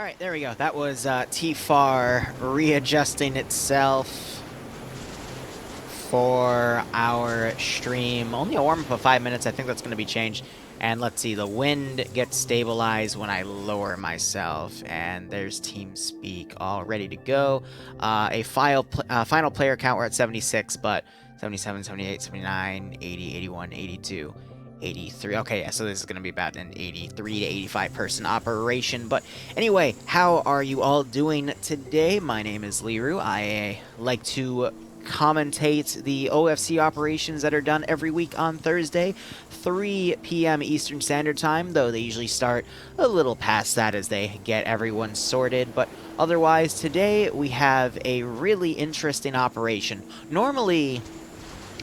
Alright, there we go. That was T-FAR readjusting itself for our stream. Only a warm-up of 5 minutes. I think that's going to be changed. And let's see, the wind gets stabilized when I lower myself. And there's TeamSpeak all ready to go. Final player count, we're at 76, but 77, 78, 79, 80, 81, 82. 83. Okay, yeah, so this is going to be about an 83 to 85 person operation. But anyway, how are you all doing today? My name is Liru. I like to commentate the OFC operations that are done every week on Thursday, 3 p.m. Eastern Standard Time, though they usually start a little past that as they get everyone sorted. But otherwise, today we have a really interesting operation. Normally,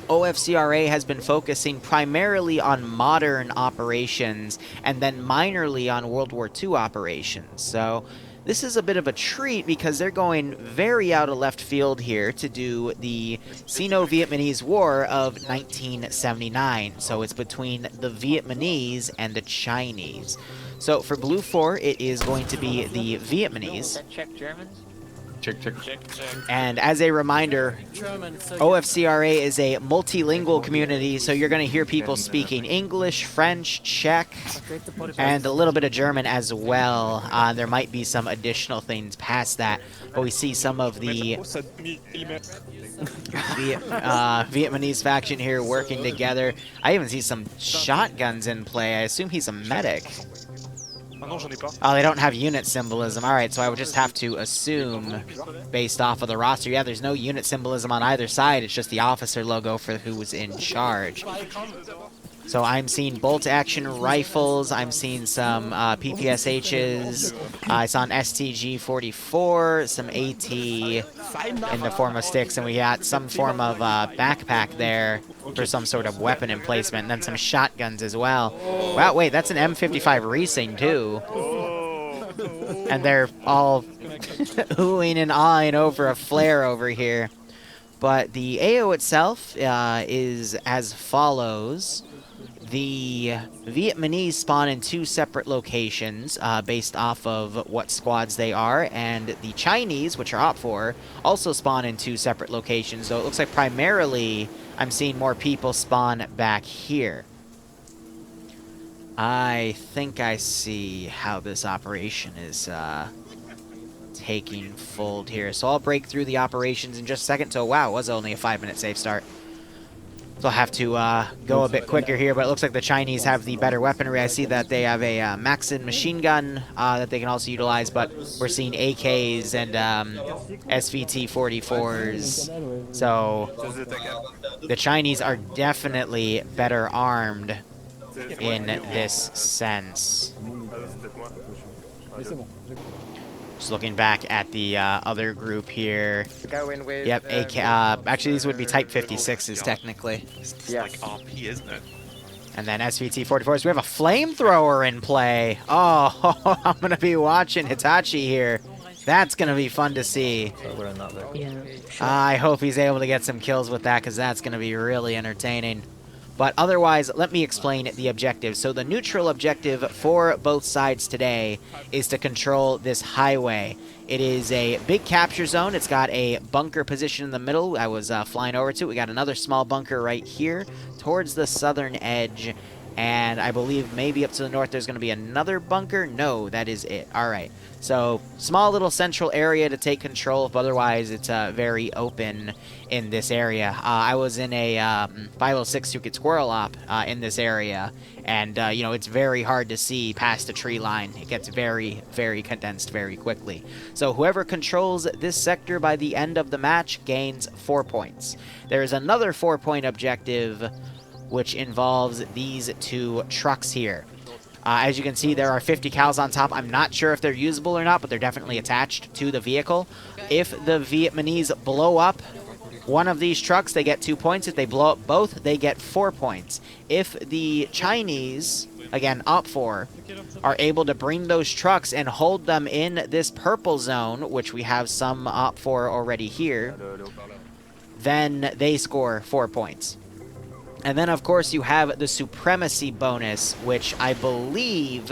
OFCRA has been focusing primarily on modern operations and then minorly on World War II operations. So this is a bit of a treat because they're going very out of left field here to do the Sino-Vietnamese War of 1979. So it's between the Vietnamese and the Chinese. So for BLUFOR, it is going to be the Vietnamese. Check Germans? Check. And as a reminder, OFCRA is a multilingual community, so you're going to hear people speaking English, French, Czech, and a little bit of German as well. There might be some additional things past that, but we see some of the Vietnamese faction here working together. I even see some shotguns in play. I assume he's a medic. Oh, they don't have unit symbolism. Alright, so I would just have to assume, based off of the roster, yeah, there's no unit symbolism on either side. It's just the officer logo for who was in charge. So I'm seeing bolt-action rifles. I'm seeing some PPSHs. I saw an STG-44, some AT in the form of sticks, and we got some form of backpack there for some sort of weapon emplacement, and then some shotguns as well. Wow, wait, that's an M55 Riesling, too. And they're all oohing and awing over a flare over here. But the AO itself is as follows. The Vietnamese spawn in 2 separate locations based off of what squads they are, and the Chinese, which are OPFOR, also spawn in 2 separate locations, so it looks like primarily I'm seeing more people spawn back here. I think I see how this operation is taking fold here, so I'll break through the operations in just a second. So wow, it was only a 5-minute safe start. So I'll have to go a bit quicker here, but it looks like the Chinese have the better weaponry. I see that they have a Maxim machine gun that they can also utilize, but we're seeing AKs and SVT-44s. So the Chinese are definitely better armed in this sense. Just looking back at the other group here. Going with, yep, AK. Actually, these would be Type 56s technically. It's like RP, isn't it? And then SVT-44s. We have a flamethrower in play. Oh, I'm gonna be watching Hitachi here. That's gonna be fun to see. I hope he's able to get some kills with that, because that's gonna be really entertaining. But otherwise, let me explain the objective. So the neutral objective for both sides today is to control this highway. It is a big capture zone. It's got a bunker position in the middle. I was flying over to it. We got another small bunker right here towards the southern edge. And I believe maybe up to the north there's going to be another bunker. No, that is it. All right. So small little central area to take control of. Otherwise, it's very open in this area. I was in a 506 Suket Squirrel op in this area. And, you know, it's very hard to see past a tree line. It gets very, very condensed very quickly. So whoever controls this sector by the end of the match gains 4 points. There is another 4-point objective, which involves these 2 trucks here. As you can see, there are 50 cals on top. I'm not sure if they're usable or not, but they're definitely attached to the vehicle. If the Vietnamese blow up one of these trucks, they get 2 points. If they blow up both, they get 4 points. If the Chinese, again, OPFOR, are able to bring those trucks and hold them in this purple zone, which we have some OPFOR already here, then they score 4 points. And then, of course, you have the supremacy bonus, which I believe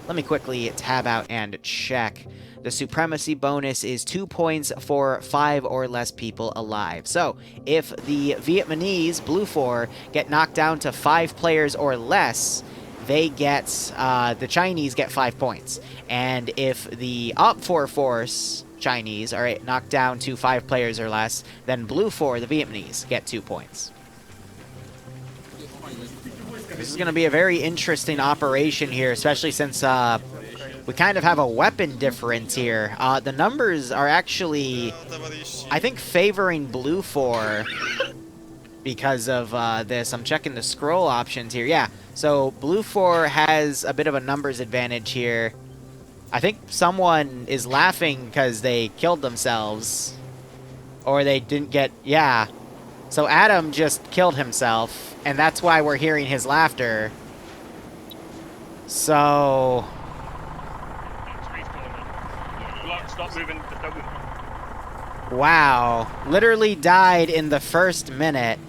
let me quickly tab out and check. The supremacy bonus is 2 points for 5 or less people alive. So, if the Vietnamese, BLUFOR, get knocked down to 5 players or less, they get, the Chinese get 5 points. And if the OPFOR force, Chinese, are knocked down to 5 players or less, then BLUFOR, the Vietnamese, get 2 points. This is going to be a very interesting operation here, especially since we kind of have a weapon difference here. The numbers are actually, I think, favoring BLUFOR because of this. I'm checking the scroll options here. Yeah, so BLUFOR has a bit of a numbers advantage here. I think someone is laughing because they killed themselves. Or they didn't get... Yeah. So Adam just killed himself, and that's why we're hearing his laughter. So... Stop moving. Wow. Literally died in the first minute.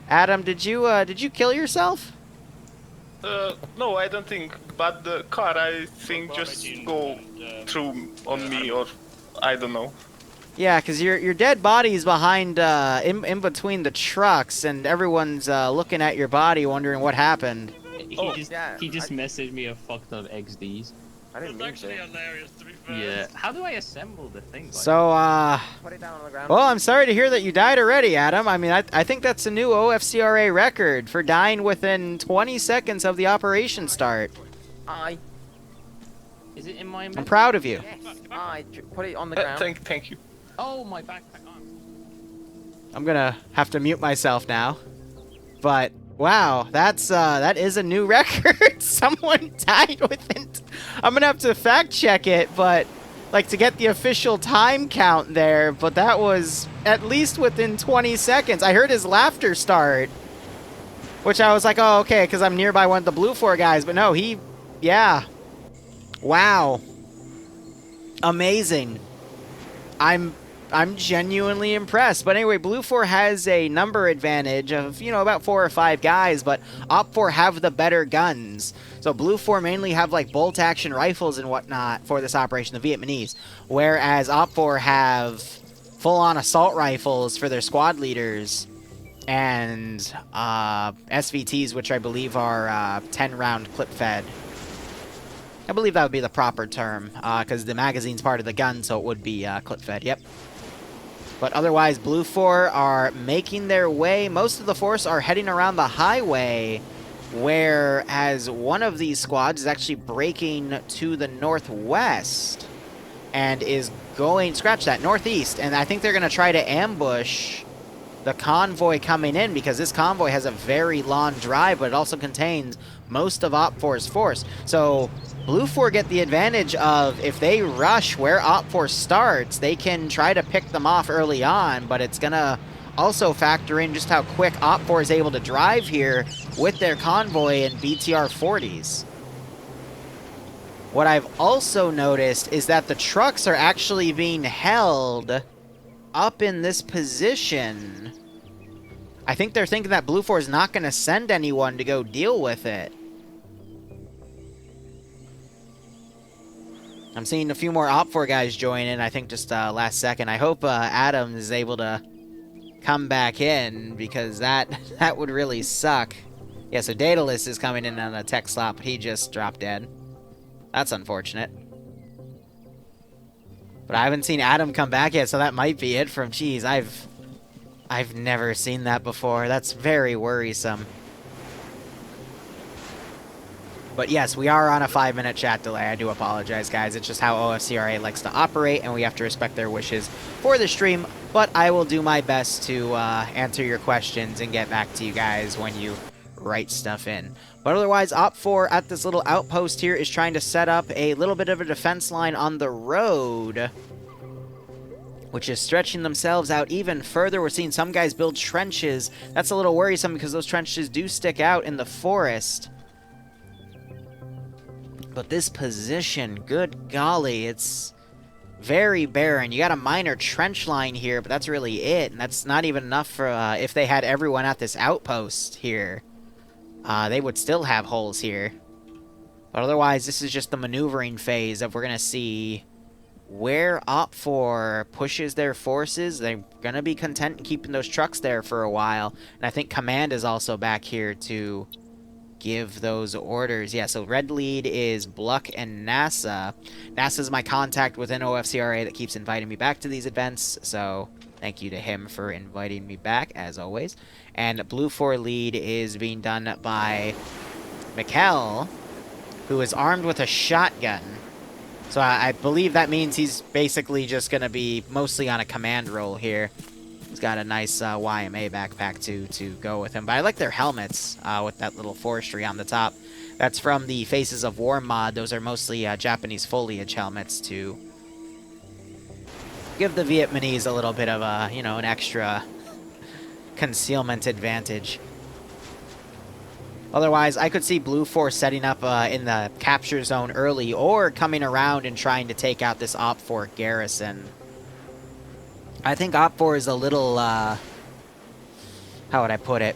Adam, did you kill yourself? No, I don't think. But the car, I think, just go through on me, or I don't know. Yeah, because your dead body's behind, in between the trucks, and everyone's looking at your body, wondering what happened. He just messaged me a fucked up XDs. I didn't mean to. Hilarious, to be fair. Yeah. How do I assemble the thing? So, Put it down on the ground. well, I'm sorry to hear that you died already, Adam. I mean, I think that's a new OFCRA record for dying within 20 seconds of the operation start. Is it in my? I'm proud of you. Yes, put it on the ground. Thank you. Oh, my backpack on. I'm gonna have to mute myself now. But wow, that is a new record. Someone died within. I'm gonna have to fact check it, but like to get the official time count there. But that was at least within 20 seconds. I heard his laughter start, which I was like, oh, okay, because I'm nearby one of the BLUFOR guys. But no, yeah. Wow. Amazing. I'm genuinely impressed. But anyway, BLUFOR has a number advantage of, you know, about 4 or 5 guys, but OPFOR have the better guns. So BLUFOR mainly have, like, bolt-action rifles and whatnot for this operation, the Vietnamese, whereas OPFOR have full-on assault rifles for their squad leaders and SVTs, which I believe are 10-round clip-fed. I believe that would be the proper term, because the magazine's part of the gun, so it would be clip-fed, yep. But otherwise, BLUFOR are making their way. Most of the force are heading around the highway, whereas one of these squads is actually breaking to the northwest and is going, scratch that, northeast. And I think they're going to try to ambush the convoy coming in, because this convoy has a very long drive, but it also contains most of OPFOR's force. So BLUFOR get the advantage of, if they rush where OPFOR starts, they can try to pick them off early on, but it's going to also factor in just how quick OPFOR is able to drive here with their convoy and BTR 40s. What I've also noticed is that the trucks are actually being held up in this position. I think they're thinking that BLUFOR is not going to send anyone to go deal with it. I'm seeing a few more OPFOR guys join in, I think just last second. I hope Adam is able to come back in, because that would really suck. Yeah, so Daedalus is coming in on a tech slot, but he just dropped dead. That's unfortunate. But I haven't seen Adam come back yet, so that might be it from... Jeez, I've never seen that before. That's very worrisome. But yes, we are on a 5-minute chat delay. I do apologize, guys. It's just how OFCRA likes to operate, and we have to respect their wishes for the stream. But I will do my best to answer your questions and get back to you guys when you write stuff in. But otherwise, OPFOR at this little outpost here is trying to set up a little bit of a defense line on the road, which is stretching themselves out even further. We're seeing some guys build trenches. That's a little worrisome, because those trenches do stick out in the forest. But this position, good golly, it's very barren. You got a minor trench line here, but that's really it. And that's not even enough for if they had everyone at this outpost here. They would still have holes here. But otherwise, this is just the maneuvering phase of we're going to see where OPFOR pushes their forces. They're going to be content keeping those trucks there for a while. And I think Command is also back here to give those orders. Yeah, so red lead is Bluck and NASA. NASA's my contact within OFCRA that keeps inviting me back to these events, so thank you to him for inviting me back, as always. And BLUFOR lead is being done by McLean, who is armed with a shotgun. So I believe that means he's basically just going to be mostly on a command role here. He's got a nice YMA backpack to go with him. But I like their helmets with that little forestry on the top. That's from the Faces of War mod. Those are mostly Japanese foliage helmets to give the Vietnamese a little bit of a, you know, an extra concealment advantage. Otherwise, I could see BLUFOR setting up in the capture zone early or coming around and trying to take out this OPFOR garrison. I think OPFOR is a little, how would I put it?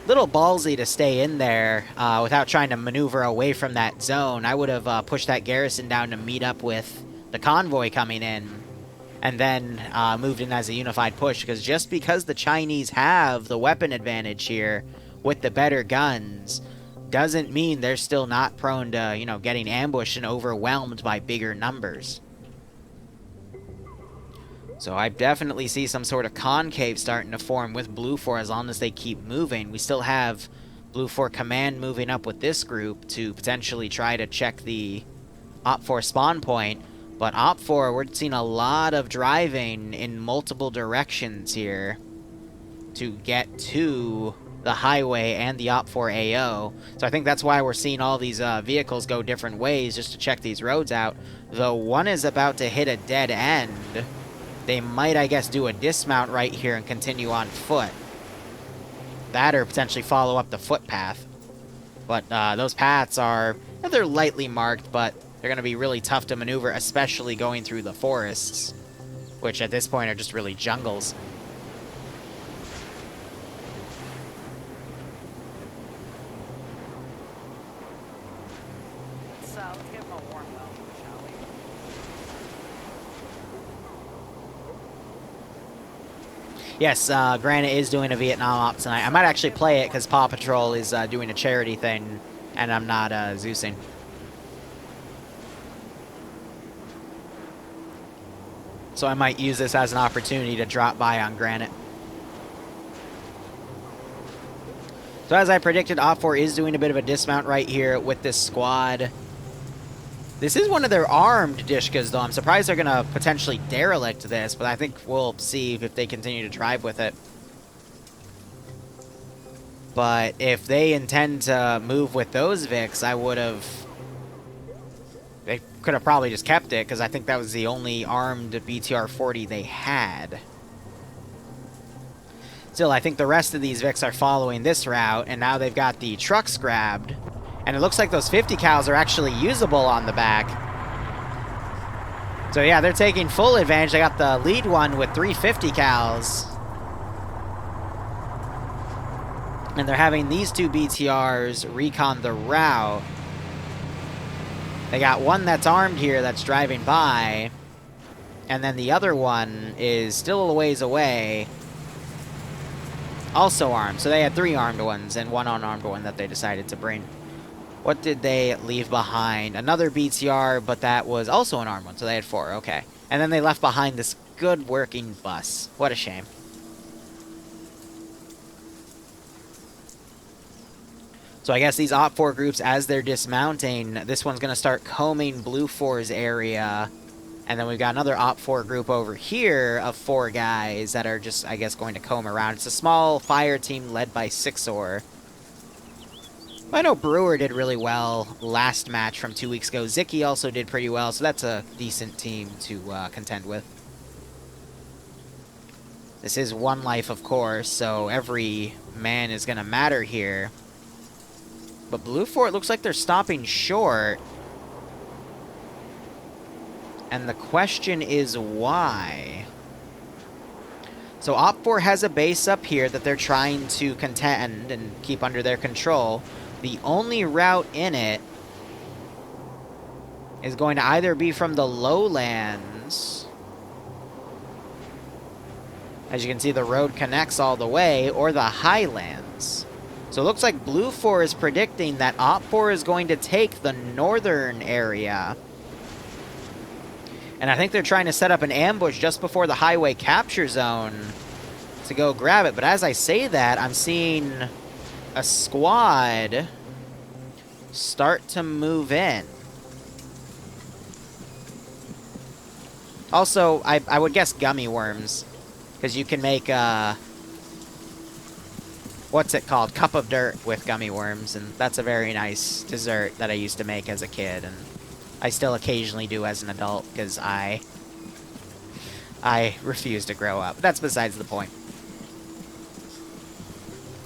Little ballsy to stay in there without trying to maneuver away from that zone. I would have pushed that garrison down to meet up with the convoy coming in and then moved in as a unified push, because the Chinese have the weapon advantage here with the better guns doesn't mean they're still not prone to, you know, getting ambushed and overwhelmed by bigger numbers. So I definitely see some sort of concave starting to form with BLUFOR as long as they keep moving. We still have BLUFOR Command moving up with this group to potentially try to check the OPFOR spawn point. But OPFOR, we're seeing a lot of driving in multiple directions here to get to the highway and the OPFOR AO. So I think that's why we're seeing all these vehicles go different ways just to check these roads out. Though one is about to hit a dead end. They might, I guess, do a dismount right here and continue on foot. That or potentially follow up the footpath. But those paths are, they're lightly marked, but they're going to be really tough to maneuver, especially going through the forests, which at this point are just really jungles. Let's give him a warm up, shall we? Yes, Granite is doing a Vietnam op tonight. I might actually play it because Paw Patrol is doing a charity thing, and I'm not Zeusing. So I might use this as an opportunity to drop by on Granite. So as I predicted, OPFOR is doing a bit of a dismount right here with this squad. This is one of their armed Dishkas, though. I'm surprised they're going to potentially derelict this, but I think we'll see if they continue to drive with it. But if they intend to move with those Vics, I would have... They could have probably just kept it, because I think that was the only armed BTR-40 they had. Still, I think the rest of these Vics are following this route, and now they've got the trucks grabbed. And it looks like those 50 cals are actually usable on the back. So yeah, they're taking full advantage. They got the lead one with 350 cals. And they're having these two BTRs recon the route. They got one that's armed here that's driving by. And then the other one is still a ways away. Also armed. So they had 3 armed ones and 1 unarmed one that they decided to bring. What did they leave behind? Another BTR, but that was also an armed one. So they had 4. Okay. And then they left behind this good working bus. What a shame. So I guess these OPFOR groups, as they're dismounting, this one's going to start combing BLUFOR's area. And then we've got another OPFOR group over here of 4 guys that are just, I guess, going to comb around. It's a small fire team led by Sixor. I know Brewer did really well last match from 2 weeks ago. Zicki also did pretty well, so that's a decent team to contend with. This is one life, of course, so every man is going to matter here. But BLUFOR, it looks like they're stopping short. And the question is why? So OPFOR has a base up here that they're trying to contend and keep under their control. The only route in it is going to either be from the lowlands. As you can see, the road connects all the way, or the highlands. So it looks like BLUFOR is predicting that OPFOR is going to take the northern area. And I think they're trying to set up an ambush just before the highway capture zone to go grab it. But as I say that, I'm seeing a squad start to move in. Also, I would guess gummy worms, because you can make what's it called? Cup of dirt with gummy worms, and that's a very nice dessert that I used to make as a kid, and I still occasionally do as an adult, because I refuse to grow up. That's besides the point.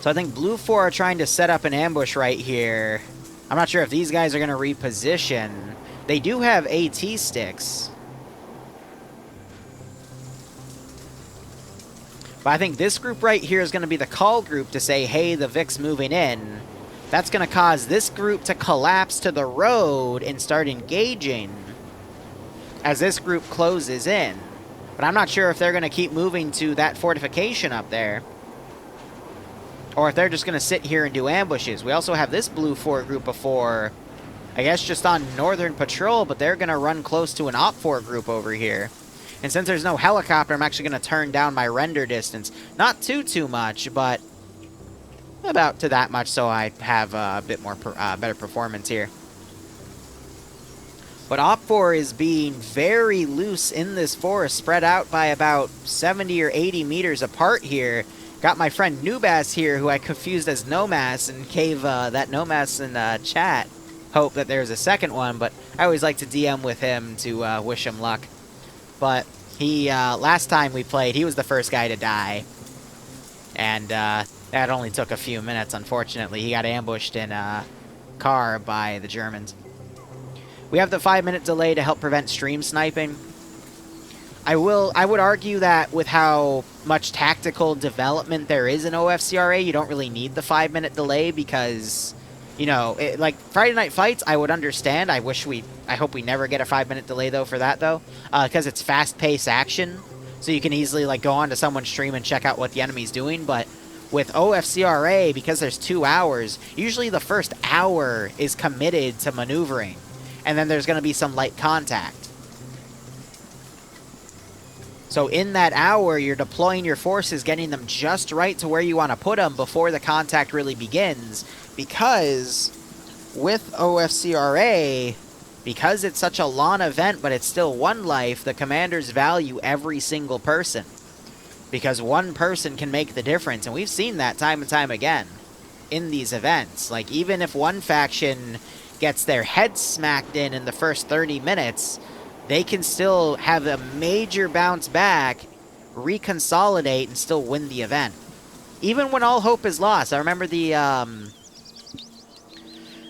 So I think BLUFOR are trying to set up an ambush right here. I'm not sure if these guys are going to reposition. They do have AT sticks. But I think this group right here is going to be the call group to say, hey, the Vic's moving in. That's going to cause this group to collapse to the road and start engaging as this group closes in. But I'm not sure if they're going to keep moving to that fortification up there, or if they're just going to sit here and do ambushes. We also have this BLUFOR group of 4, I guess just on northern patrol, but they're going to run close to an OPFOR group over here. And since there's no helicopter, I'm actually going to turn down my render distance. Not too much, but about to that much, so I have a bit more better performance here. But OPFOR is being very loose in this forest, spread out by about 70 or 80 meters apart here. Got my friend Nubass here, who I confused as Nomass, and gave that Nomass in chat hope that there's a second one, but I always like to DM with him to wish him luck. But he, last time we played, he was the first guy to die. And that only took a few minutes, unfortunately. He got ambushed in a car by the Germans. We have the 5-minute delay to help prevent stream sniping. I would argue that with how much tactical development there is in OFCRA, you don't really need the 5-minute delay because, you know, like Friday Night Fights, I would understand. I hope we never get a 5-minute delay though for that though, because it's fast-paced action, so you can easily like go on to someone's stream and check out what the enemy's doing. But with OFCRA, because there's 2 hours, usually the first hour is committed to maneuvering, and then there's going to be some light contact. So in that hour, you're deploying your forces, getting them just right to where you want to put them before the contact really begins. Because with OFCRA, because it's such a long event, but it's still one life, the commanders value every single person. Because one person can make the difference, and we've seen that time and time again in these events. Like, even if one faction gets their head smacked in the first 30 minutes... they can still have a major bounce back, reconsolidate, and still win the event. Even when all hope is lost. I remember the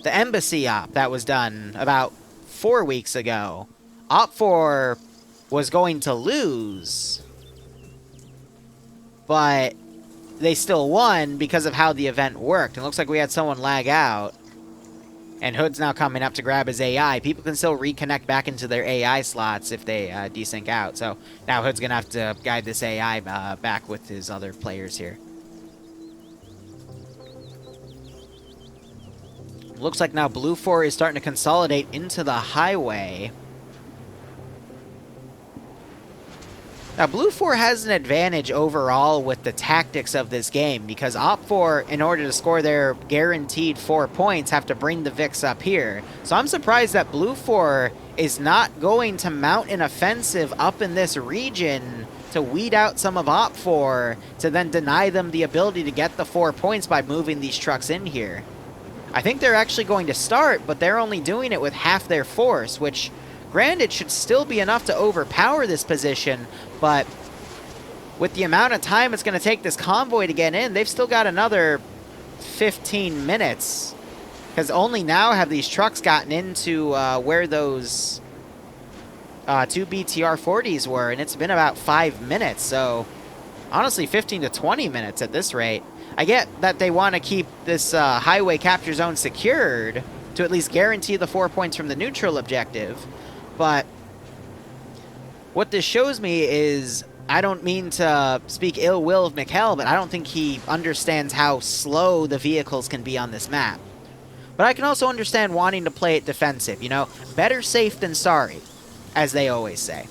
embassy op that was done about 4 weeks ago. OPFOR was going to lose, but they still won because of how the event worked. It looks like we had someone lag out. And Hood's now coming up to grab his AI. People can still reconnect back into their AI slots if they desync out. So now Hood's going to have to guide this AI back with his other players here. Looks like now BLUFOR is starting to consolidate into the highway. Now, BLUFOR has an advantage overall with the tactics of this game, because OPFOR, in order to score their guaranteed 4 points, have to bring the Vics up here. So I'm surprised that BLUFOR is not going to mount an offensive up in this region to weed out some of OPFOR, to then deny them the ability to get the 4 points by moving these trucks in here. I think they're actually going to start, but they're only doing it with half their force, which... granted, should still be enough to overpower this position, but with the amount of time it's going to take this convoy to get in, they've still got another 15 minutes. Because only now have these trucks gotten into where those 2 BTR-40s were, and it's been about 5 minutes, so honestly 15 to 20 minutes at this rate. I get that they want to keep this highway capture zone secured, to at least guarantee the 4 points from the neutral objective. But what this shows me is, I don't mean to speak ill will of Mikkel, but I don't think he understands how slow the vehicles can be on this map. But I can also understand wanting to play it defensive, you know? Better safe than sorry, as they always say.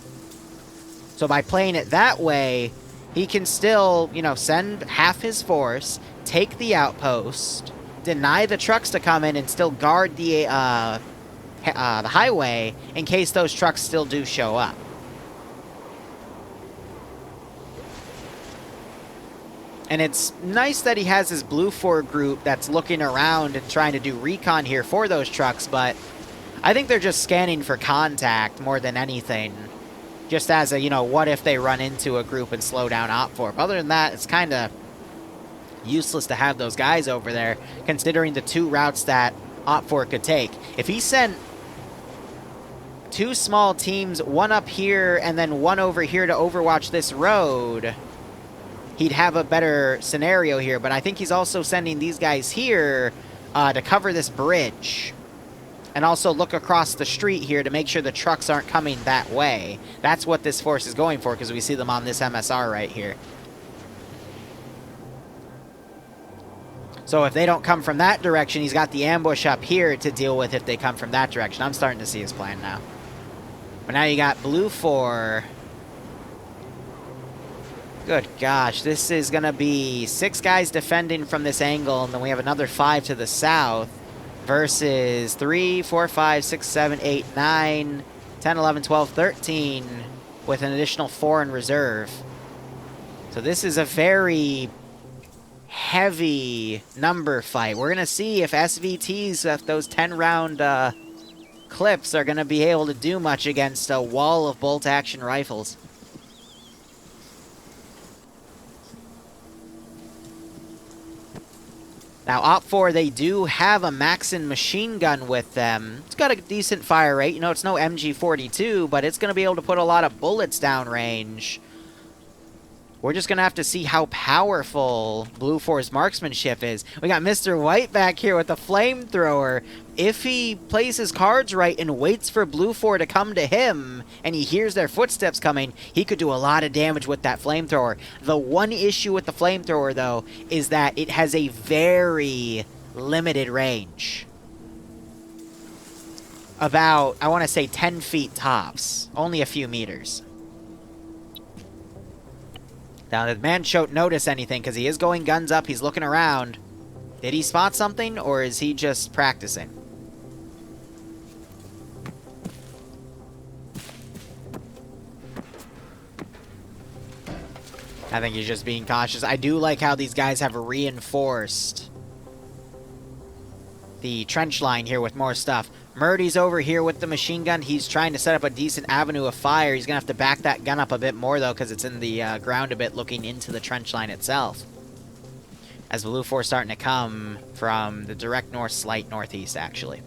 So by playing it that way, he can still, you know, send half his force, take the outpost, deny the trucks to come in, and still guard the highway in case those trucks still do show up. And it's nice that he has his BLUFOR group that's looking around and trying to do recon here for those trucks, but I think they're just scanning for contact more than anything. Just as a, you know, what if they run into a group and slow down OPFOR? But other than that, it's kind of useless to have those guys over there, considering the 2 routes that OPFOR could take. If he sent 2 small teams, one up here and then one over here to overwatch this road, he'd have a better scenario here. But I think he's also sending these guys here to cover this bridge. And also look across the street here to make sure the trucks aren't coming that way. That's what this force is going for, because we see them on this MSR right here. So if they don't come from that direction, he's got the ambush up here to deal with if they come from that direction. I'm starting to see his plan now. But now you got BLUFOR. Good gosh, this is going to be 6 guys defending from this angle, and then we have another 5 to the south. Versus 3, 4, 5, 6, 7, 8, 9, 10, 11, 12, 13 with an additional 4 in reserve. So this is a very heavy number fight. We're going to see if SVTs, if those 10-round clips are going to be able to do much against a wall of bolt-action rifles. Now, OPFOR, they do have a Maxim machine gun with them. It's got a decent fire rate. You know, it's no MG42, but it's going to be able to put a lot of bullets downrange. We're just going to have to see how powerful BLUFOR's marksmanship is. We got Mr. White back here with a flamethrower. If he plays his cards right and waits for BLUFOR to come to him, and he hears their footsteps coming, he could do a lot of damage with that flamethrower. The one issue with the flamethrower, though, is that it has a very limited range. About, I want to say 10 feet tops. Only a few meters. Now, the man shouldn't notice anything because he is going guns up. He's looking around. Did he spot something, or is he just practicing? I think he's just being cautious. I do like how these guys have reinforced the trench line here with more stuff. Murdy's over here with the machine gun. He's trying to set up a decent avenue of fire. He's going to have to back that gun up a bit more, though, because it's in the ground a bit looking into the trench line itself. As BLUFOR starting to come from the direct north, slight northeast, actually.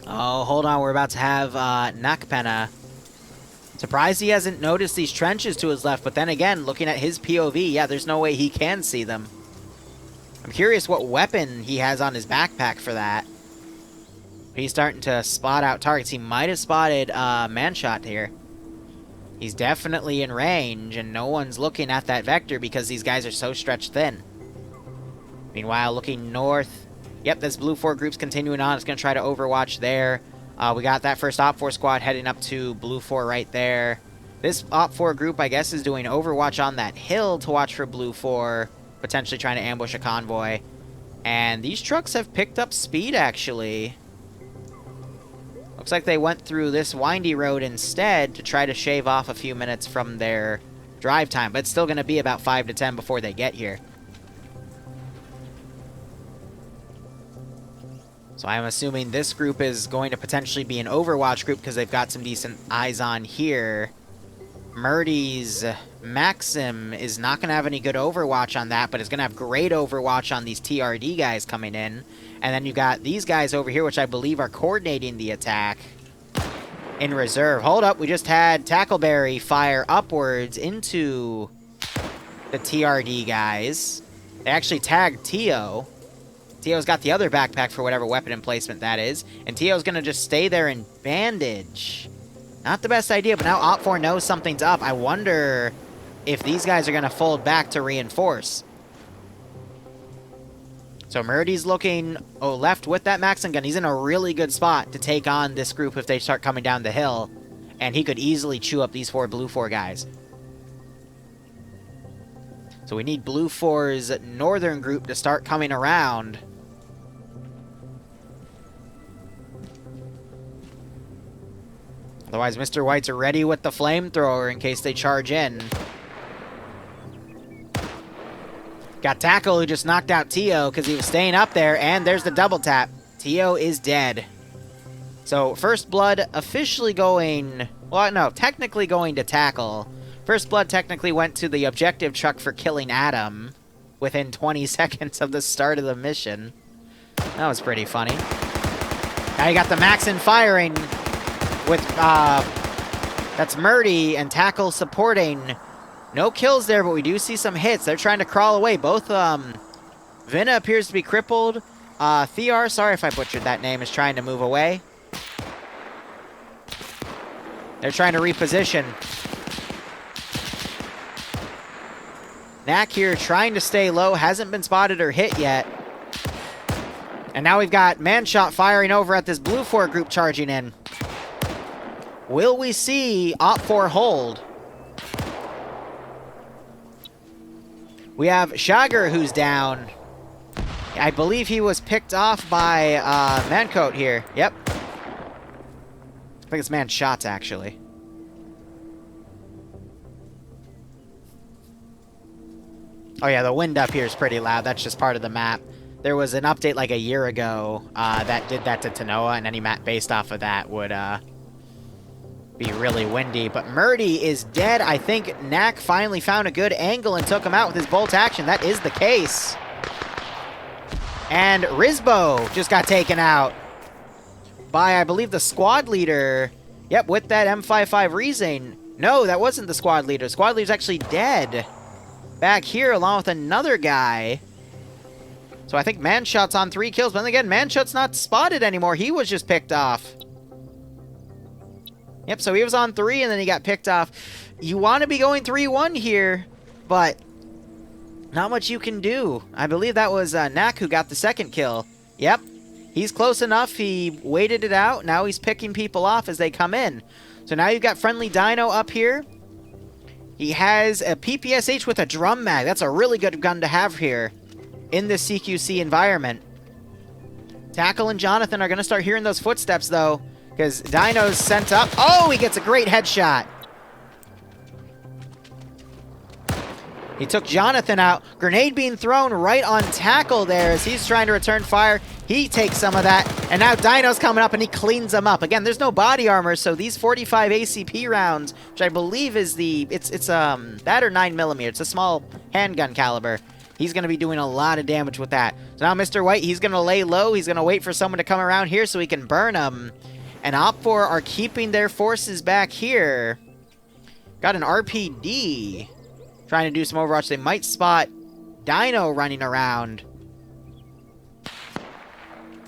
Oh, hold on. We're about to have Nakpena. Surprised he hasn't noticed these trenches to his left, but then again, looking at his POV, yeah, there's no way he can see them. I'm curious what weapon he has on his backpack for that. He's starting to spot out targets. He might have spotted Manshot here. He's definitely in range, and no one's looking at that vector because these guys are so stretched thin. Meanwhile, looking north. Yep, this BLUFOR group's continuing on. It's going to try to overwatch there. We got that first OPFOR squad heading up to BLUFOR right there. This OPFOR group, I guess, is doing overwatch on that hill to watch for BLUFOR, potentially trying to ambush a convoy. And these trucks have picked up speed, actually. Looks like they went through this windy road instead to try to shave off a few minutes from their drive time, but it's still going to be about 5 to 10 before they get here. So I'm assuming this group is going to potentially be an overwatch group because they've got some decent eyes on here. Murdy's Maxim is not going to have any good overwatch on that, but it's going to have great overwatch on these TRD guys coming in. And then you got these guys over here, which I believe are coordinating the attack in reserve. Hold up, we just had Tackleberry fire upwards into the TRD guys. They actually tagged Tio. Tio's got the other backpack for whatever weapon emplacement that is. And Tio's going to just stay there and bandage. Not the best idea, but now OPFOR knows something's up. I wonder if these guys are going to fold back to reinforce. So Murdy's looking left with that Maxim gun. He's in a really good spot to take on this group if they start coming down the hill. And he could easily chew up these 4 BLUFOR guys. So we need BLUFOR's northern group to start coming around. Otherwise, Mr. White's ready with the flamethrower in case they charge in. Got Tackle, who just knocked out Tio because he was staying up there, and there's the double tap. Tio is dead. So, First Blood officially going... Well, no, technically going to Tackle. First Blood technically went to the objective truck for killing Adam within 20 seconds of the start of the mission. That was pretty funny. Now you got the Maxim firing with, that's Murdy and Tackle supporting. No kills there, but we do see some hits. They're trying to crawl away. Both, Vinna appears to be crippled. Thear, sorry if I butchered that name, is trying to move away. They're trying to reposition. Knack here trying to stay low, hasn't been spotted or hit yet. And now we've got Manshot firing over at this BLUFOR group charging in. Will we see OPFOR hold? We have Shagger who's down. I believe he was picked off by Mancoat here. Yep. I think it's Manshot, actually. Oh yeah, the wind up here is pretty loud. That's just part of the map. There was an update like a year ago that did that to Tanoa, and any map based off of that would be really windy. But Murdy is dead. I think Knack finally found a good angle and took him out with his bolt action. That is the case. And Rizbo just got taken out by, I believe, the squad leader. Yep, with that M55 Reason. No, that wasn't the squad leader. Squad leader's actually dead. Back here along with another guy. So I think Manshot's on 3 kills. But then again, Manshot's not spotted anymore. He was just picked off. Yep, so he was on 3 and then he got picked off. You want to be going 3-1 here, but not much you can do. I believe that was Knack who got the 2nd kill. Yep, he's close enough. He waited it out. Now he's picking people off as they come in. So now you've got Friendly Dino up here. He has a PPSH with a drum mag. That's a really good gun to have here in this CQC environment. Tackle and Jonathan are going to start hearing those footsteps, though, because Dino's sent up. Oh, he gets a great headshot. He took Jonathan out. Grenade being thrown right on Tackle there as he's trying to return fire. He takes some of that, and now Dino's coming up and he cleans them up. Again, there's no body armor, so these 45 ACP rounds, which I believe is the, it's that or 9mm. It's a small handgun caliber. He's going to be doing a lot of damage with that. So now Mr. White, he's going to lay low. He's going to wait for someone to come around here so he can burn them. And OPFOR are keeping their forces back here. Got an RPD trying to do some Overwatch. They might spot Dino running around.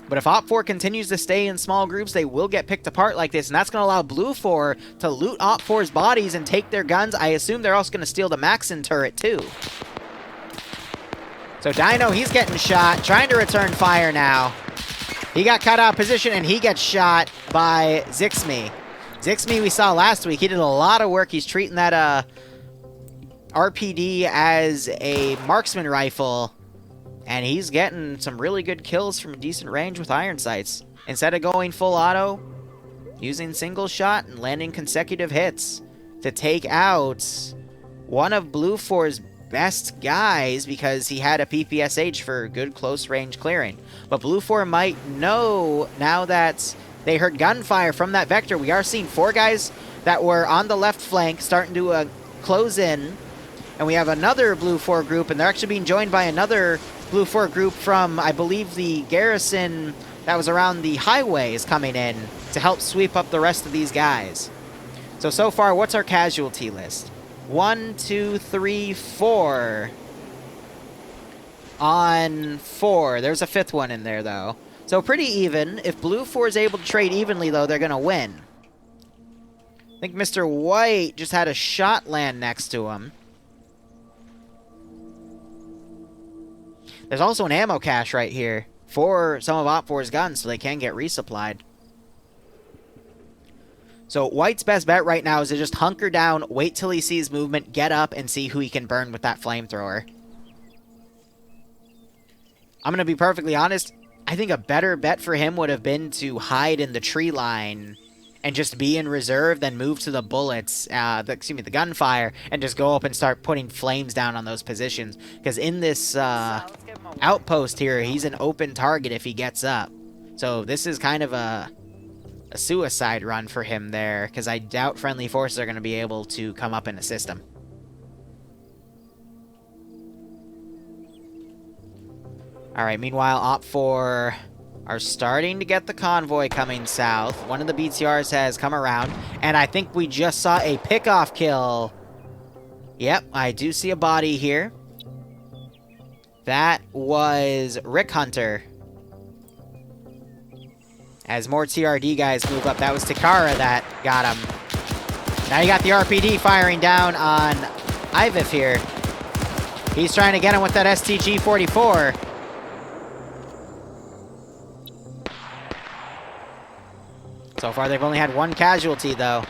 But if OPFOR continues to stay in small groups, they will get picked apart like this. And that's going to allow BLUFOR to loot OPFOR's bodies and take their guns. I assume they're also going to steal the Maxim turret too. So Dino, he's getting shot, trying to return fire now. He got cut out of position, and he gets shot by Zixme. Zixme we saw last week. He did a lot of work. He's treating that RPD as a marksman rifle, and he's getting some really good kills from a decent range with iron sights. Instead of going full auto, using single shot and landing consecutive hits to take out one of BLUFOR's best guys because he had a PPSH for good close range clearing. But BLUFOR might know now that they heard gunfire from that vector. We are seeing 4 guys that were on the left flank starting to close in. And we have another BLUFOR group, and they're actually being joined by another BLUFOR group from, I believe, the garrison that was around the highway is coming in to help sweep up the rest of these guys. So far, what's our casualty list? 1, 2, 3, 4. on 4. There's a 5th one in there, though. So pretty even. If BLUFOR is able to trade evenly, though, they're going to win. I think Mr. White just had a shot land next to him. There's also an ammo cache right here for some of OPFOR's guns, so they can get resupplied. So White's best bet right now is to just hunker down, wait till he sees movement, get up, and see who he can burn with that flamethrower. I'm going to be perfectly honest. I think a better bet for him would have been to hide in the tree line and just be in reserve, then move to the bullets, the gunfire, and just go up and start putting flames down on those positions. Because in this outpost here, he's an open target if he gets up. So this is kind of a suicide run for him there, because I doubt friendly forces are going to be able to come up and assist him. Alright, meanwhile, OPFOR are starting to get the convoy coming south. One of the BTRs has come around, and I think we just saw a pickoff kill. Yep, I do see a body here. That was Rick Hunter. As more TRD guys move up, that was Takara that got him. Now you got the RPD firing down on Ivif here. He's trying to get him with that STG-44. So far, they've only had one casualty, though.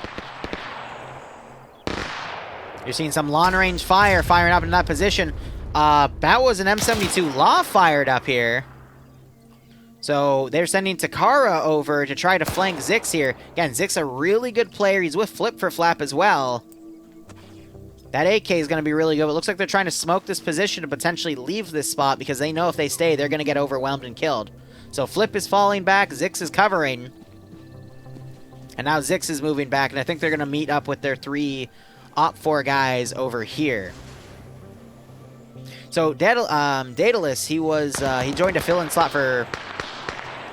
You're seeing some long-range fire firing up in that position. That was an M72 Law fired up here. So they're sending Takara over to try to flank Zix here. Again, Zix a really good player. He's with Flip for Flap as well. That AK is going to be really good. It looks like they're trying to smoke this position to potentially leave this spot because they know if they stay, they're going to get overwhelmed and killed. So Flip is falling back. Zix is covering. And now Zix is moving back, and I think they're going to meet up with their 3 OPFOR guys over here. So Daedalus, he joined a fill-in slot for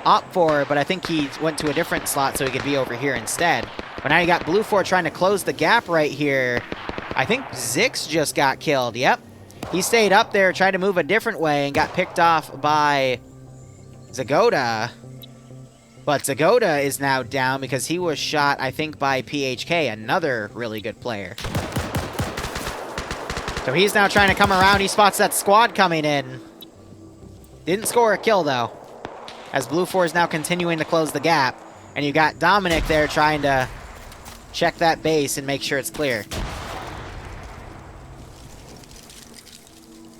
OPFOR, but I think he went to a different slot so he could be over here instead. But now you got BLUFOR trying to close the gap right here. I think Zix just got killed. Yep. He stayed up there, tried to move a different way, and got picked off by Zagoda. But Zagoda is now down because he was shot, I think, by PHK, another really good player. So he's now trying to come around. He spots that squad coming in. Didn't score a kill, though, as BLUFOR is now continuing to close the gap. And you got Dominic there trying to check that base and make sure it's clear.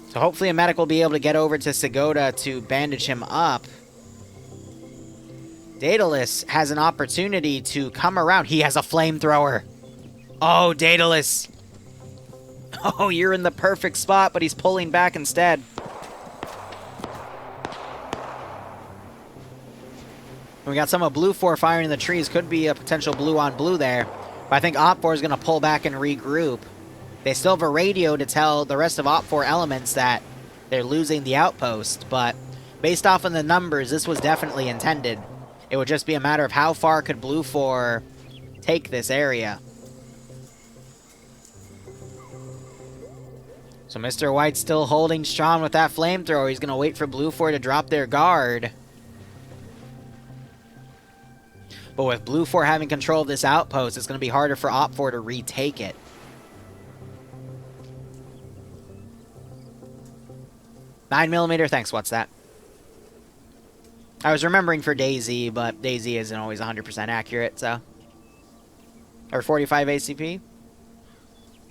So hopefully a medic will be able to get over to Zagoda to bandage him up. Daedalus has an opportunity to come around. He has a flamethrower. Oh, Daedalus. Oh, you're in the perfect spot, but he's pulling back instead. We got some of BLUFOR firing in the trees. Could be a potential blue on blue there. But I think OPFOR is going to pull back and regroup. They still have a radio to tell the rest of OPFOR elements that they're losing the outpost. But based off of the numbers, this was definitely intended. It would just be a matter of how far could BLUFOR take this area. So Mr. White's still holding strong with that flamethrower. He's going to wait for BLUFOR to drop their guard. But with BLUFOR having control of this outpost, it's going to be harder for OPFOR to retake it. $9mm, thanks, what's that? I was remembering for DayZ, but DayZ isn't always 100% accurate, so. Or 45 ACP?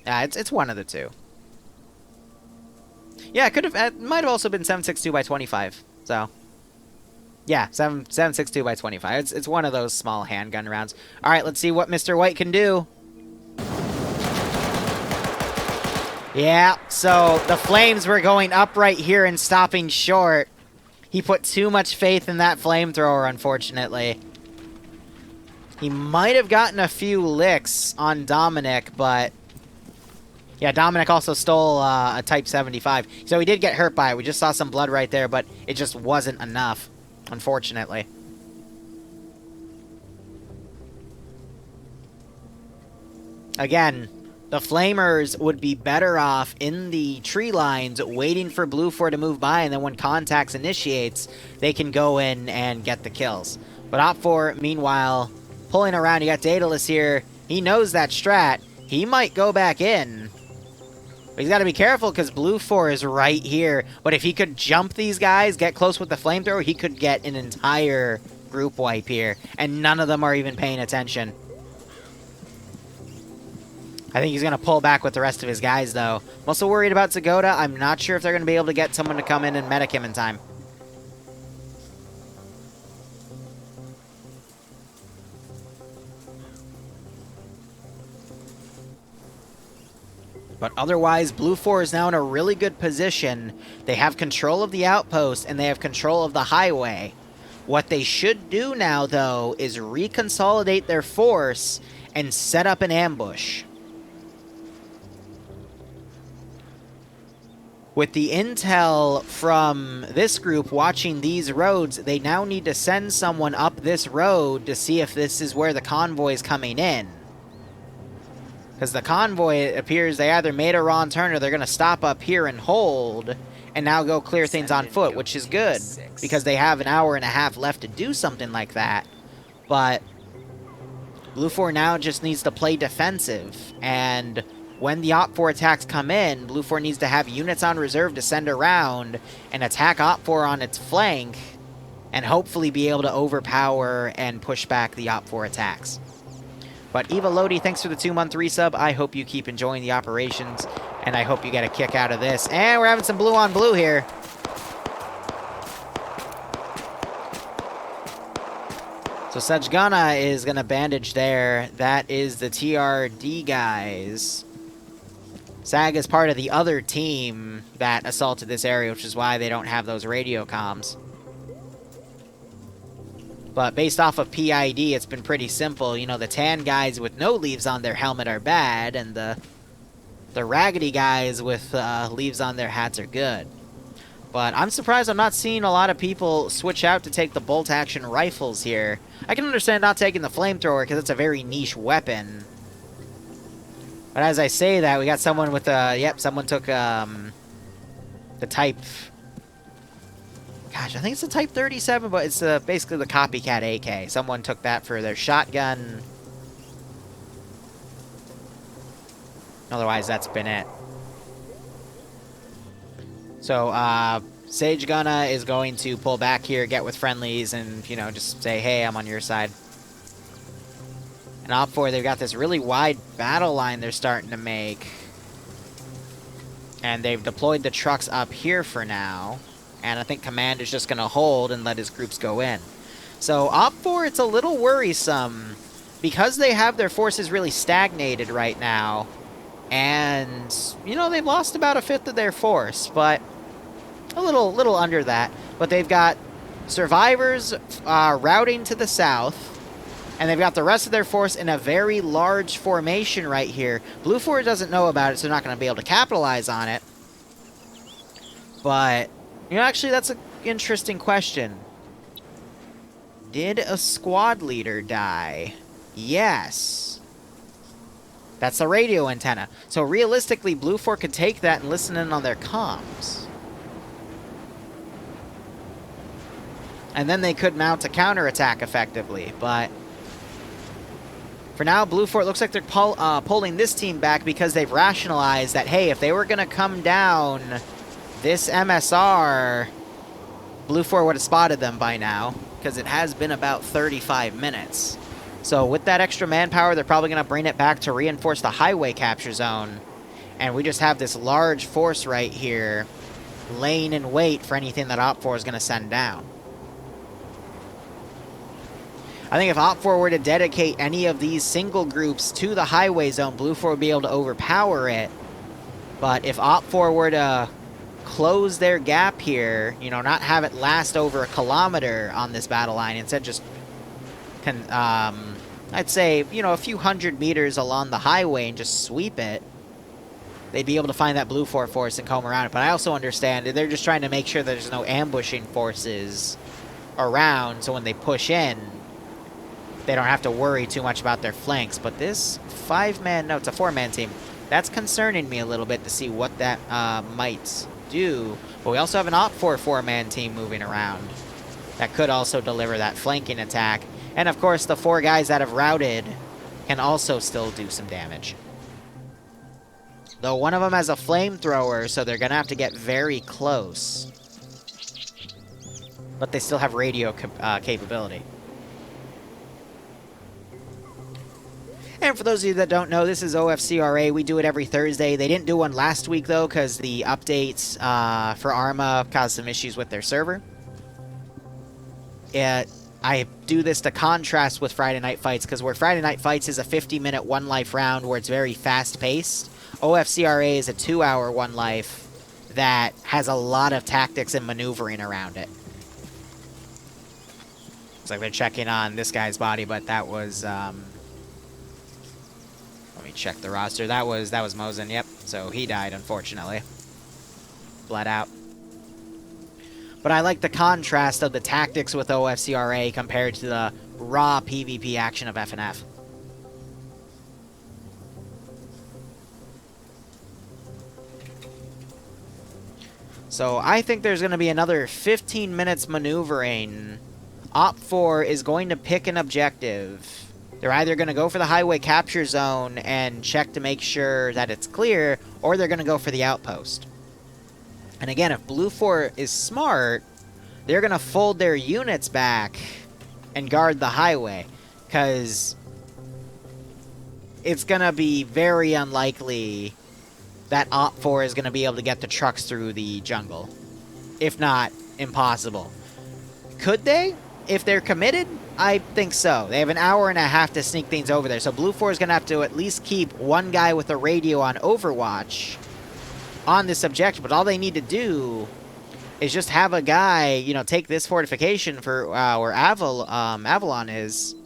Yeah, it's one of the two. Yeah, it might have also been 7.62 by 25, so. Yeah, 7.62 by 25. It's one of those small handgun rounds. Alright, let's see what Mr. White can do. Yeah, so the flames were going up right here and stopping short. He put too much faith in that flamethrower, unfortunately. He might have gotten a few licks on Dominic, but... Yeah, Dominic also stole a Type 75. So he did get hurt by it. We just saw some blood right there, but it just wasn't enough, unfortunately. Again, The Flamers would be better off in the tree lines waiting for BLUFOR to move by, and then when contacts initiates, they can go in and get the kills. But OPFOR, meanwhile, pulling around. You got Daedalus here. He knows that strat. He might go back in. But he's got to be careful because BLUFOR is right here. But if he could jump these guys, get close with the flamethrower, he could get an entire group wipe here. And none of them are even paying attention. I think he's going to pull back with the rest of his guys, though. I'm also worried about Zagoda. I'm not sure if they're going to be able to get someone to come in and medic him in time. But otherwise, BLUFOR is now in a really good position. They have control of the outpost, and they have control of the highway. What they should do now, though, is reconsolidate their force and set up an ambush. With the intel from this group watching these roads, they now need to send someone up this road to see if this is where the convoy is coming in. Because the convoy, it appears they either made a wrong turn or they're going to stop up here and hold and now go clear things on foot, which is good because they have an hour and a half left to do something like that. But BLUFOR now just needs to play defensive, and when the OPFOR attacks come in, BLUFOR needs to have units on reserve to send around and attack OPFOR on its flank and hopefully be able to overpower and push back the OPFOR attacks. But Eva Lodi, thanks for the 2-month resub. I hope you keep enjoying the operations, and I hope you get a kick out of this. And we're having some blue on blue here. So Sajgana is going to bandage there. That is the TRD guys. SAG is part of the other team that assaulted this area, which is why they don't have those radio comms. But based off of PID, it's been pretty simple. You know, the tan guys with no leaves on their helmet are bad, and the raggedy guys with leaves on their hats are good. But I'm surprised I'm not seeing a lot of people switch out to take the bolt-action rifles here. I can understand not taking the flamethrower because it's a very niche weapon. But as I say that, we got someone with yep, someone took the Type... Gosh, I think it's the Type 37, but it's basically the copycat AK. Someone took that for their shotgun. Otherwise, that's been it. So, Sage Gunna is going to pull back here, get with friendlies, and, you know, just say, hey, I'm on your side. And OPFOR, they've got this really wide battle line they're starting to make. And they've deployed the trucks up here for now. And I think Command is just going to hold and let his groups go in. So OPFOR, it's a little worrisome. Because they have their forces really stagnated right now. And, you know, they've lost about a fifth of their force. But a little under that. But they've got survivors routing to the south. And they've got the rest of their force in a very large formation right here. BLUFOR doesn't know about it, so they're not going to be able to capitalize on it. But, you know, actually, that's an interesting question. Did a squad leader die? Yes. That's the radio antenna. So realistically, BLUFOR could take that and listen in on their comms. And then they could mount a counterattack effectively, but... For now, BLUFOR, it looks like they're pulling this team back because they've rationalized that, hey, if they were going to come down this MSR, BLUFOR would have spotted them by now, because it has been about 35 minutes. So with that extra manpower, they're probably going to bring it back to reinforce the highway capture zone. And we just have this large force right here laying in wait for anything that OPFOR is going to send down. I think if OPFOR were to dedicate any of these single groups to the highway zone, BLUFOR would be able to overpower it. But if OPFOR were to close their gap here, you know, not have it last over a kilometer on this battle line, instead just, I'd say, you know, a few hundred meters along the highway and just sweep it, they'd be able to find that BLUFOR force and comb around it. But I also understand they're just trying to make sure there's no ambushing forces around, so when they push in, they don't have to worry too much about their flanks. But this 5-man, no, it's a 4-man team. That's concerning me a little bit to see what that might do. But we also have an OPFOR 4-man team moving around that could also deliver that flanking attack. And of course, the 4 guys that have routed can also still do some damage. Though one of them has a flamethrower, so they're going to have to get very close. But they still have radio capability. And for those of you that don't know, this is OFCRA. We do it every Thursday. They didn't do one last week, though, because the updates for Arma caused some issues with their server. I do this to contrast with Friday Night Fights, because where Friday Night Fights is a 50-minute one-life round where it's very fast-paced, OFCRA is a 2-hour one-life that has a lot of tactics and maneuvering around it. Looks like they're checking on this guy's body, but that was... let me check the roster. That was Mosin, yep. So he died, unfortunately. Bled out. But I like the contrast of the tactics with OFCRA compared to the raw PvP action of FNF. So I think there's going to be another 15 minutes maneuvering. OPFOR is going to pick an objective. They're either going to go for the highway capture zone and check to make sure that it's clear, or they're going to go for the outpost. And again, if BLUFOR is smart, they're going to fold their units back and guard the highway, because it's going to be very unlikely that OPFOR is going to be able to get the trucks through the jungle. If not, impossible. Could they? If they're committed, I think so. They have an hour and a half to sneak things over there, so BLUFOR is going to have to at least keep one guy with a radio on Overwatch on this objective, but all they need to do is just have a guy, you know, take this fortification for where Avalon is.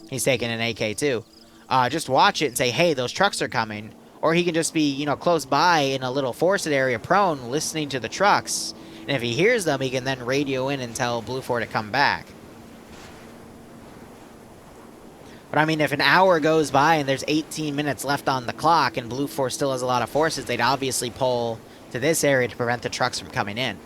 He's taking an AK too. Just watch it and say, hey, those trucks are coming. Or he can just be, you know, close by in a little forested area prone, listening to the trucks. And if he hears them, he can then radio in and tell BLUFOR to come back. But I mean, if an hour goes by and there's 18 minutes left on the clock and BLUFOR still has a lot of forces, they'd obviously pull to this area to prevent the trucks from coming in.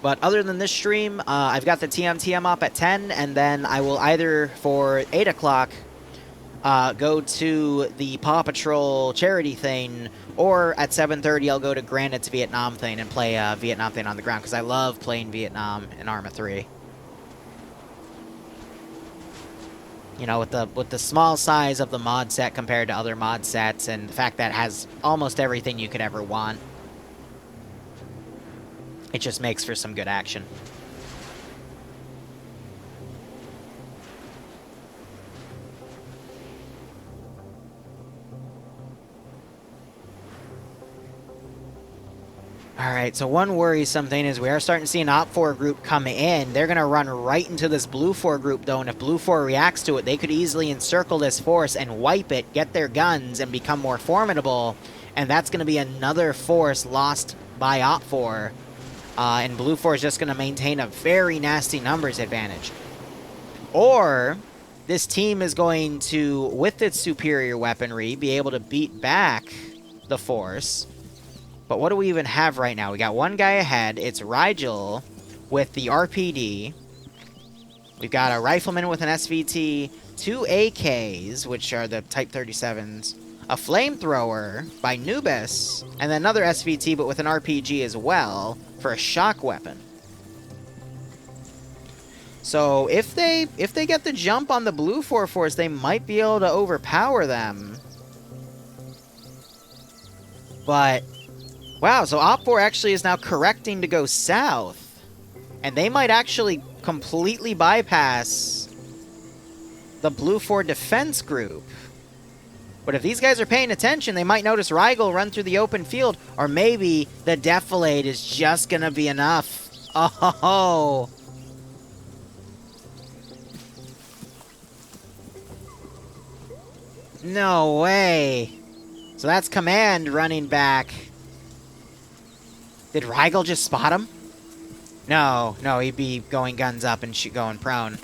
But other than this stream, I've got the TM up at 10, and then I will either, for 8 o'clock, go to the Paw Patrol charity thing, or at 7:30 I'll go to Granite's Vietnam thing and play Vietnam thing on the ground, because I love playing Vietnam in Arma 3. You know, with the small size of the mod set compared to other mod sets, and the fact that it has almost everything you could ever want. It just makes for some good action. Alright, so one worrisome thing is we are starting to see an OPFOR group come in. They're going to run right into this BLUFOR group, though, and if BLUFOR reacts to it, they could easily encircle this force and wipe it, get their guns, and become more formidable, and that's going to be another force lost by OPFOR. And BLUFOR is just going to maintain a very nasty numbers advantage. Or this team is going to, with its superior weaponry, be able to beat back the force. But what do we even have right now? We got one guy ahead. It's Rigel with the RPD. We've got a rifleman with an SVT, 2 AKs, which are the Type 37s, a flamethrower by Nubis, and then another SVT, but with an RPG as well, for a shock weapon. So if they get the jump on the BLUFOR force, they might be able to overpower them. But wow, so OPFOR actually is now correcting to go south, and they might actually completely bypass the BLUFOR defense group. But if these guys are paying attention, they might notice Rigel run through the open field, or maybe the Defilade is just gonna be enough. Oh! No way! So that's Command running back. Did Rigel just spot him? No, he'd be going guns up and going prone.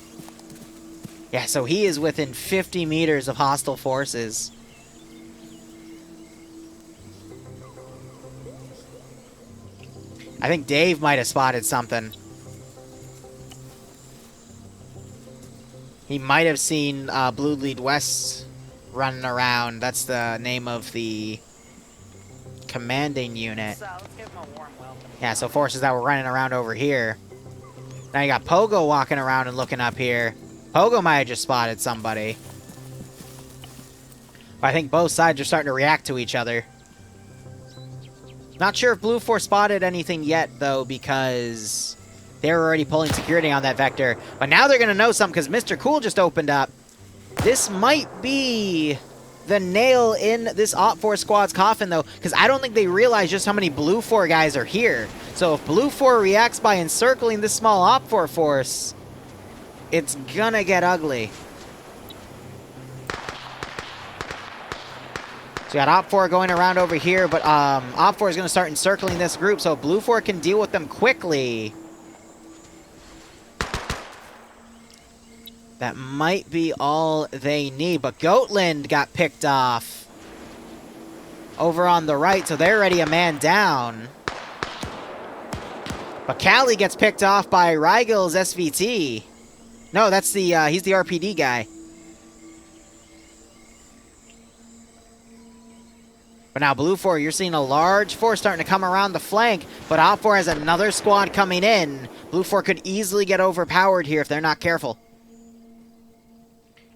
Yeah, so he is within 50 meters of hostile forces. I think Dave might have spotted something. He might have seen Blue Lead West running around. That's the name of the commanding unit. Let's give him a warm welcome. Yeah, so forces that were running around over here. Now you got Pogo walking around and looking up here. Pogo might have just spotted somebody. But I think both sides are starting to react to each other. Not sure if BLUFOR spotted anything yet, though, because they were already pulling security on that vector. But now they're going to know something, because Mr. Cool just opened up. This might be the nail in this OPFOR squad's coffin, though, because I don't think they realize just how many BLUFOR guys are here. So if BLUFOR reacts by encircling this small OPFOR force, it's gonna get ugly. So we got OPFOR going around over here, but OPFOR is going to start encircling this group, so BLUFOR can deal with them quickly. That might be all they need, but Goatland got picked off over on the right, so they're already a man down. But Callie gets picked off by Rygel's SVT. No, that's the, he's the RPD guy. But now BLUFOR, you're seeing a large force starting to come around the flank, but OPFOR has another squad coming in. BLUFOR could easily get overpowered here if they're not careful.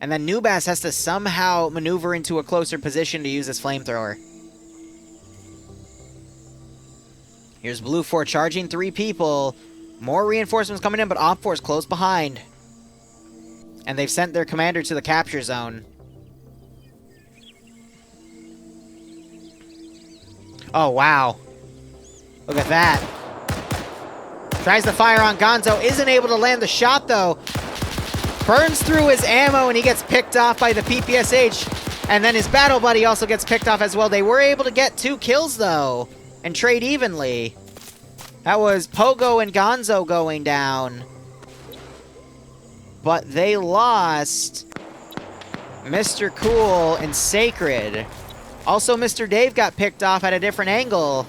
And then Nubas has to somehow maneuver into a closer position to use his flamethrower. Here's BLUFOR charging 3 people. More reinforcements coming in, but OPFOR is close behind. And they've sent their commander to the capture zone. Oh, wow. Look at that. Tries to fire on Gonzo. Isn't able to land the shot, though. Burns through his ammo, and he gets picked off by the PPSH. And then his battle buddy also gets picked off as well. They were able to get 2 kills, though, and trade evenly. That was Pogo and Gonzo going down. But they lost Mr. Cool and Sacred. Also, Mr. Dave got picked off at a different angle.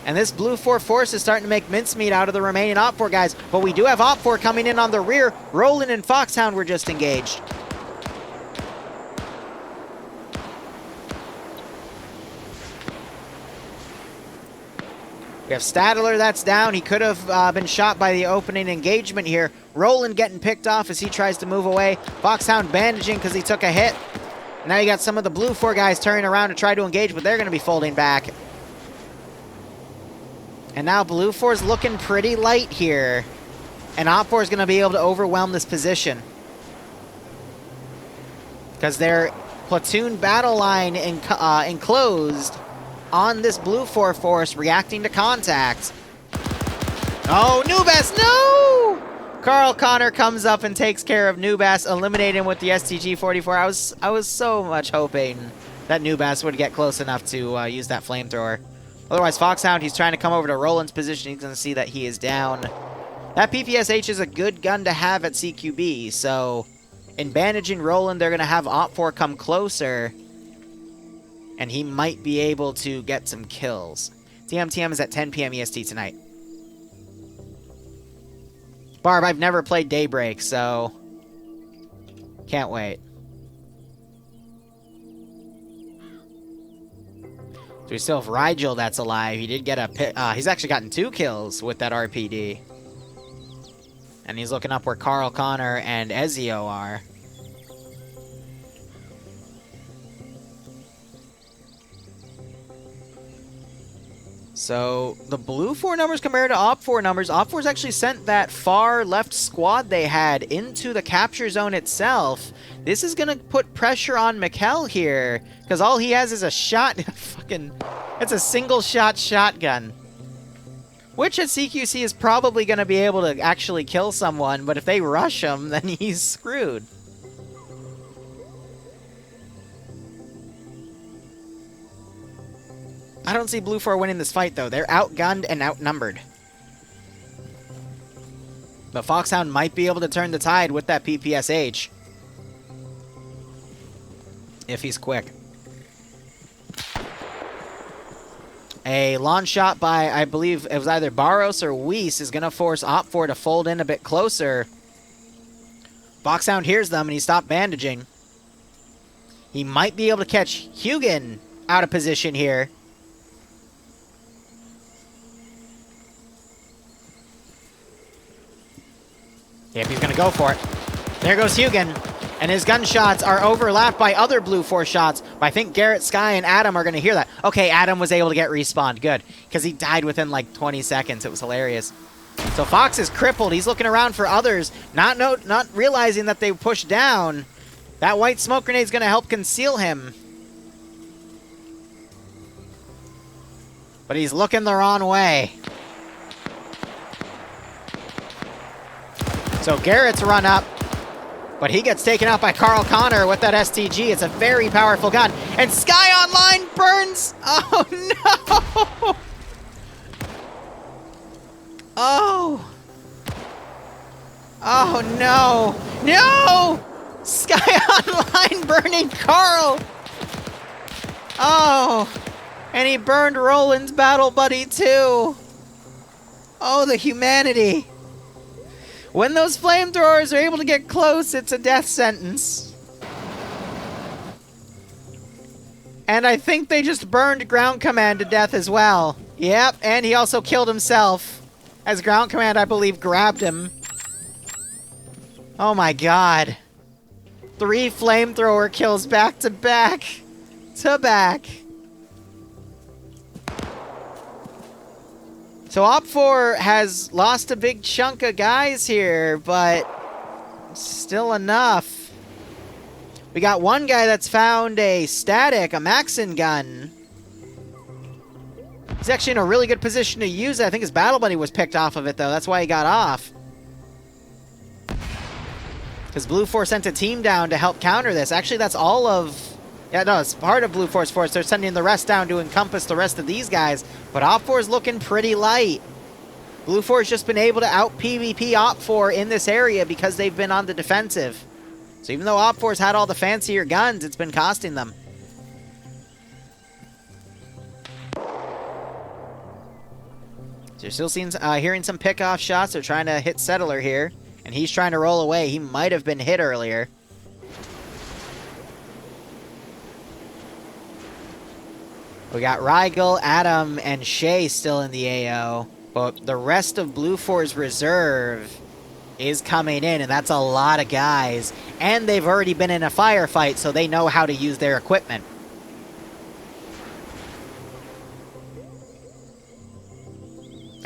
And this BLUFOR force is starting to make mincemeat out of the remaining OPFOR guys. But we do have OPFOR coming in on the rear. Roland and Foxhound were just engaged. We have Stadler, that's down. He could have been shot by the opening engagement here. Roland getting picked off as he tries to move away. Foxhound bandaging because he took a hit. Now you got some of the BLUFOR guys turning around to try to engage, but they're going to be folding back. And now BLUFOR's looking pretty light here. And OPFOR is going to be able to overwhelm this position. Because their platoon battle line enclosed on this BLUFOR force reacting to contact. Oh, Nubas, no! Carl Connor comes up and takes care of Nubas, eliminating him with the STG-44. I was so much hoping that Nubas would get close enough to use that flamethrower. Otherwise, Foxhound, he's trying to come over to Roland's position. He's going to see that he is down. That PPSH is a good gun to have at CQB, so in bandaging Roland, they're going to have OPFOR come closer, and he might be able to get some kills. TMTM is at 10 p.m. EST tonight. Barb, I've never played Daybreak, so can't wait. So we still have Rigel that's alive. He did get a he's actually gotten 2 kills with that RPD. And he's looking up where Carl Connor and Ezio are. So, the BLUFOR numbers compared to OPFOR numbers, OPFOR's actually sent that far left squad they had into the capture zone itself. This is going to put pressure on Mikkel here, because all he has is a shot. It's a single-shot shotgun. Which at CQC is probably going to be able to actually kill someone, but if they rush him, then he's screwed. I don't see BLUFOR winning this fight, though. They're outgunned and outnumbered. But Foxhound might be able to turn the tide with that PPSH. If he's quick. A launch shot by, I believe it was either Barros or Weiss, is going to force OPFOR to fold in a bit closer. Foxhound hears them and he stopped bandaging. He might be able to catch Hugin out of position here. Yep, he's going to go for it. There goes Hugin. And his gunshots are overlapped by other BLUFOR shots. But I think Garrett, Sky, and Adam are going to hear that. Okay, Adam was able to get respawned. Good. Because he died within like 20 seconds. It was hilarious. So Fox is crippled. He's looking around for others. Not realizing that they pushed down. That white smoke grenade is going to help conceal him. But he's looking the wrong way. So Garrett's run up. But he gets taken out by Carl Connor with that STG. It's a very powerful gun. And Sky Online burns! Oh, no! Oh! Oh, no! No! Sky Online burning Carl! Oh! And he burned Roland's battle buddy, too! Oh, the humanity! When those flamethrowers are able to get close, it's a death sentence. And I think they just burned Ground Command to death as well. Yep, and he also killed himself. As Ground Command, I believe, grabbed him. Oh my god. 3 flamethrower kills back to back. To back. So OPFOR has lost a big chunk of guys here, but still enough. We got one guy that's found a static, a Maxim gun. He's actually in a really good position to use it. I think his battle buddy was picked off of it, though. That's why he got off. Because BLUFOR sent a team down to help counter this. Actually, that's all of... Yeah, no, it's part of BLUFOR's force. They're sending the rest down to encompass the rest of these guys. But OPFOR's looking pretty light. BLUFOR's just been able to out-PvP OPFOR in this area because they've been on the defensive. So even though OPFOR's had all the fancier guns, it's been costing them. So you're still seeing, hearing some pick-off shots. They're trying to hit Settler here. And he's trying to roll away. He might have been hit earlier. We got Rigel, Adam, and Shay still in the AO. But the rest of BLUFOR's reserve is coming in, and that's a lot of guys. And they've already been in a firefight, so they know how to use their equipment.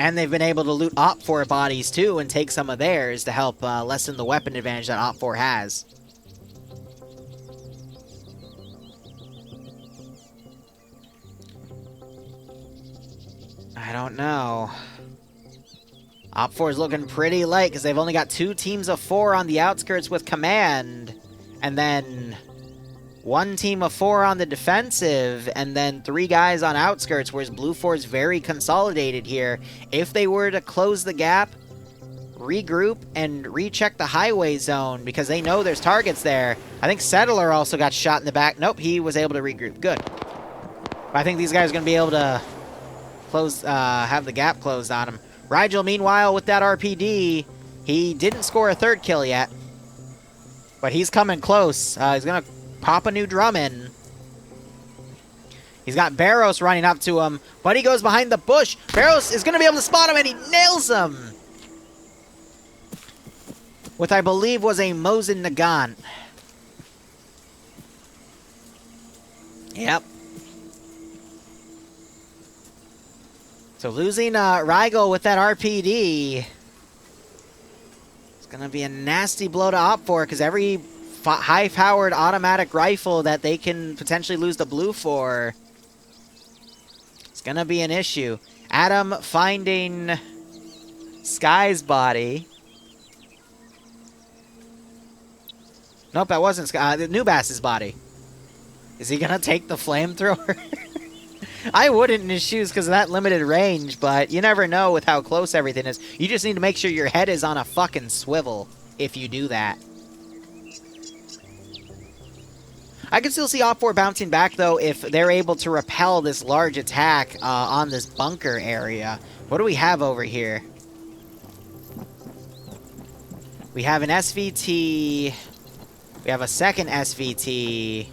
And they've been able to loot OPFOR bodies, too, and take some of theirs to help lessen the weapon advantage that OPFOR has. I don't know. OPFOR is looking pretty light because they've only got 2 teams of 4 on the outskirts with command. And then 1 team of 4 on the defensive. And then 3 guys on outskirts, whereas BLUFOR is very consolidated here. If they were to close the gap, regroup, and recheck the highway zone because they know there's targets there. I think Settler also got shot in the back. Nope, he was able to regroup. Good. But I think these guys are going to be able to close, have the gap closed on him. Rigel, meanwhile, with that RPD, he didn't score a 3rd kill yet. But he's coming close. He's going to pop a new drum in. He's got Barros running up to him, but he goes behind the bush. Barros is going to be able to spot him, and he nails him. With, I believe, was a Mosin Nagant. Yep. So losing Rigel with that RPD is going to be a nasty blow to OPFOR because every high-powered automatic rifle that they can potentially lose to BLUFOR is going to be an issue. Adam finding Sky's body. Nope, that wasn't Sky. Nubass's body. Is he going to take the flamethrower? I wouldn't in his shoes because of that limited range, but you never know with how close everything is. You just need to make sure your head is on a fucking swivel if you do that. I can still see OPFOR bouncing back, though, if they're able to repel this large attack on this bunker area. What do we have over here? We have an SVT. We have a second SVT.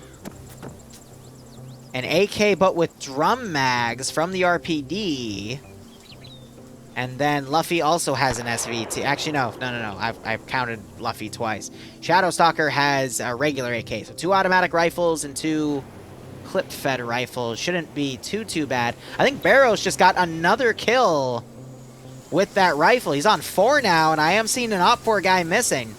An AK, but with drum mags from the RPD. And then Luffy also has an SVT. Actually, no. I've counted Luffy twice. Shadowstalker has a regular AK. So 2 automatic rifles and 2 clip-fed rifles. Shouldn't be too bad. I think Barrows just got another kill with that rifle. He's on 4 now, and I am seeing an OPFOR guy missing.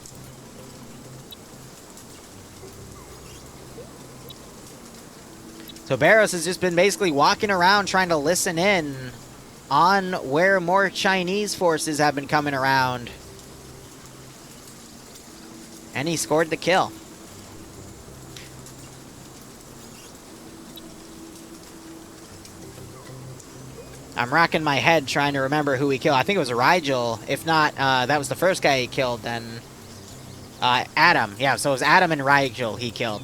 So Barrows has just been basically walking around trying to listen in on where more Chinese forces have been coming around. And he scored the kill. I'm racking my head trying to remember who he killed. I think it was Rigel. If not, that was the first guy he killed, then Adam. Yeah, so it was Adam and Rigel he killed.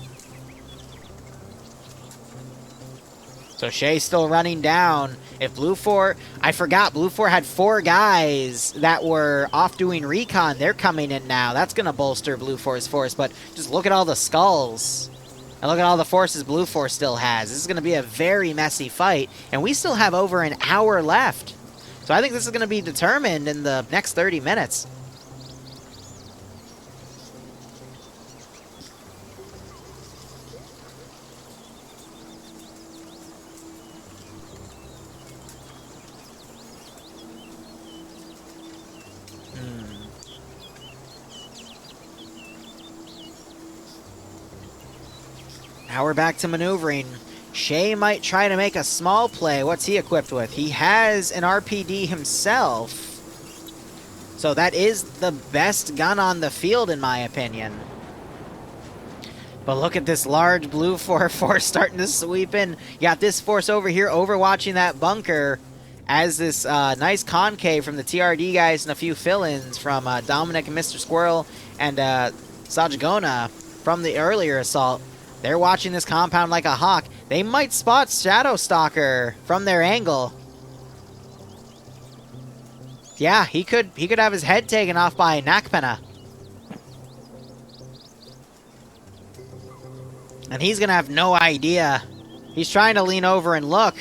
So Shay's still running down. If BLUFOR... I forgot, BLUFOR had 4 guys that were off doing recon. They're coming in now. That's going to bolster BLUFOR's force. But just look at all the skulls. And look at all the forces BLUFOR still has. This is going to be a very messy fight. And we still have over an hour left. So I think this is going to be determined in the next 30 minutes. Now we're back to maneuvering. Shay might try to make a small play. What's he equipped with? He has an RPD himself. So that is the best gun on the field, in my opinion. But look at this large BLUFOR force starting to sweep in. You got this force over here overwatching that bunker as this nice concave from the TRD guys and a few fill-ins from Dominic and Mr. Squirrel and Sajagona from the earlier assault. They're watching this compound like a hawk. They might spot Shadowstalker from their angle. Yeah, he could have his head taken off by Nakpena. And he's gonna have no idea. He's trying to lean over and look.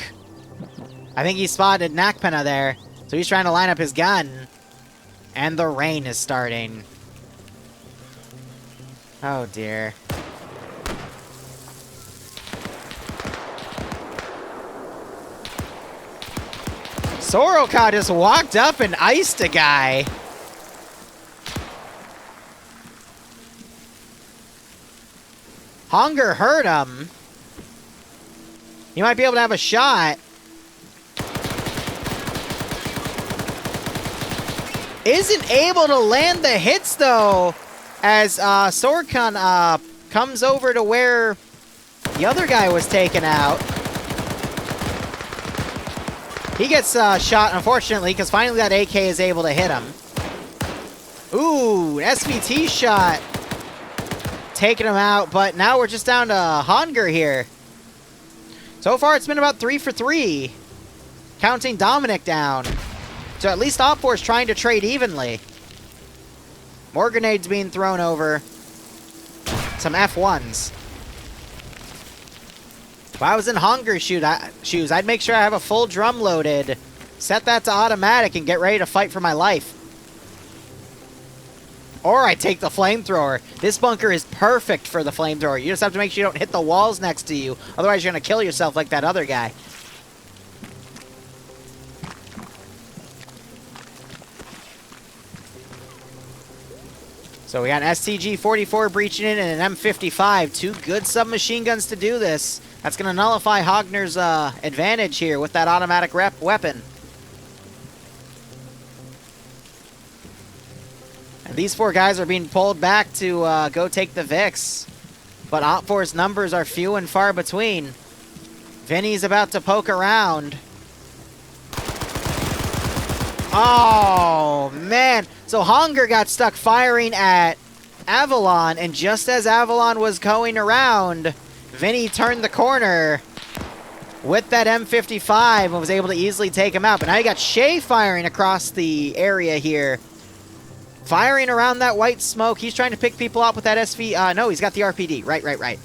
I think he spotted Nakpena there. So he's trying to line up his gun. And the rain is starting. Oh dear. Soroka just walked up and iced a guy. Hunger hurt him. He might be able to have a shot. Isn't able to land the hits, though, as Sorkan comes over to where the other guy was taken out. He gets shot, unfortunately, because finally that AK is able to hit him. Ooh, SVT shot. Taking him out, but now we're just down to Hunger here. So far, it's been about 3 for 3. Counting Dominic down. So at least OPFOR is trying to trade evenly. More grenades being thrown over. Some F1s. If I was in Hunger's shoes, I'd make sure I have a full drum loaded, set that to automatic, and get ready to fight for my life. Or I take the flamethrower. This bunker is perfect for the flamethrower. You just have to make sure you don't hit the walls next to you. Otherwise, you're going to kill yourself like that other guy. So we got an STG-44 breaching in and an M55. 2 good submachine guns to do this. That's going to nullify Hogner's advantage here with that automatic weapon. And these 4 guys are being pulled back to go take the Vix. But OPFOR's numbers are few and far between. Vinny's about to poke around. Oh, man. So Hunger got stuck firing at Avalon, and just as Avalon was going around, Vinny turned the corner with that M55 and was able to easily take him out. But now you got Shay firing across the area here. Firing around that white smoke. He's trying to pick people up with that SV. No, he's got the RPD. Right.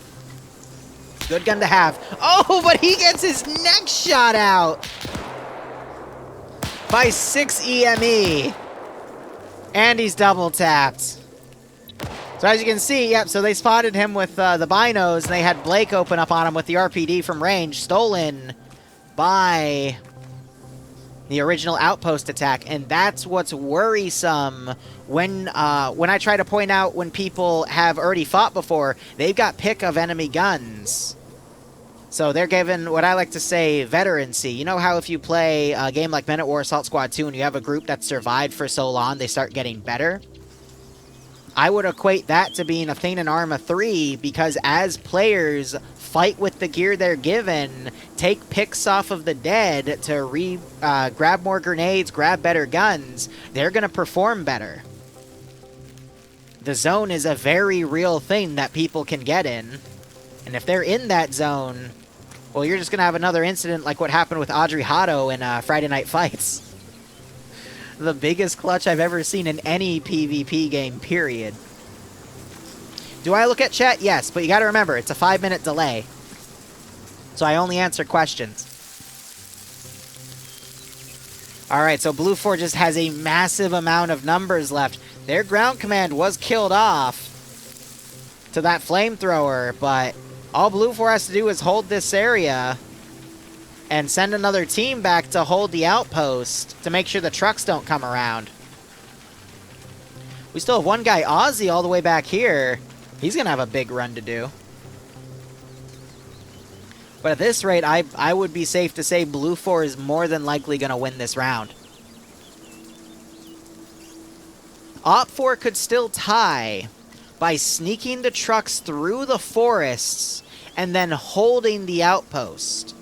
Good gun to have. Oh, but he gets his neck shot out by 6 EME. And he's double tapped. So as you can see, yep, so they spotted him with the binos, and they had Blake open up on him with the RPD from range, stolen by the original outpost attack. And that's what's worrisome when I try to point out when people have already fought before, they've got pick of enemy guns. So they're given what I like to say veterancy. You know how if you play a game like Men at War Assault Squad 2 and you have a group that survived for so long, they start getting better? I would equate that to being a thing in Arma 3, because as players fight with the gear they're given, take picks off of the dead to grab more grenades, grab better guns, they're going to perform better. The zone is a very real thing that people can get in. And if they're in that zone, well, you're just going to have another incident like what happened with Audrey Hotto in Friday Night Fights. The biggest clutch I've ever seen in any PvP game, period. Do I look at chat? Yes, but you got to remember, it's a 5-minute delay. So I only answer questions. Alright, so BLUFOR just has a massive amount of numbers left. Their ground command was killed off to that flamethrower, but all BLUFOR has to do is hold this area and send another team back to hold the outpost to make sure the trucks don't come around. We still have one guy, Ozzy, all the way back here. He's going to have a big run to do. But at this rate, I would be safe to say BLUFOR is more than likely going to win this round. OPFOR could still tie by sneaking the trucks through the forests and then holding the outpost.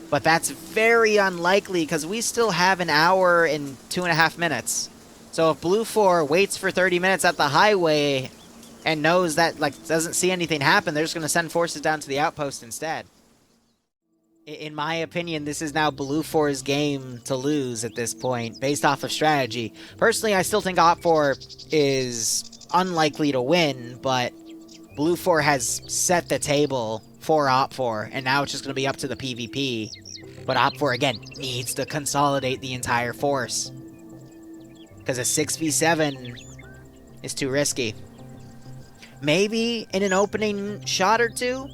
But that's very unlikely because we still have an hour and 2.5 minutes. So if BLUFOR waits for 30 minutes at the highway and knows that, like, doesn't see anything happen, they're just going to send forces down to the outpost instead. In my opinion, this is now BLUFOR's game to lose at this point, based off of strategy. Personally, I still think OPFOR is unlikely to win, but BLUFOR has set the table for OPFOR, and now it's just going to be up to the PvP. But OPFOR, again, needs to consolidate the entire force. Because a 6v7 is too risky. Maybe in an opening shot or two,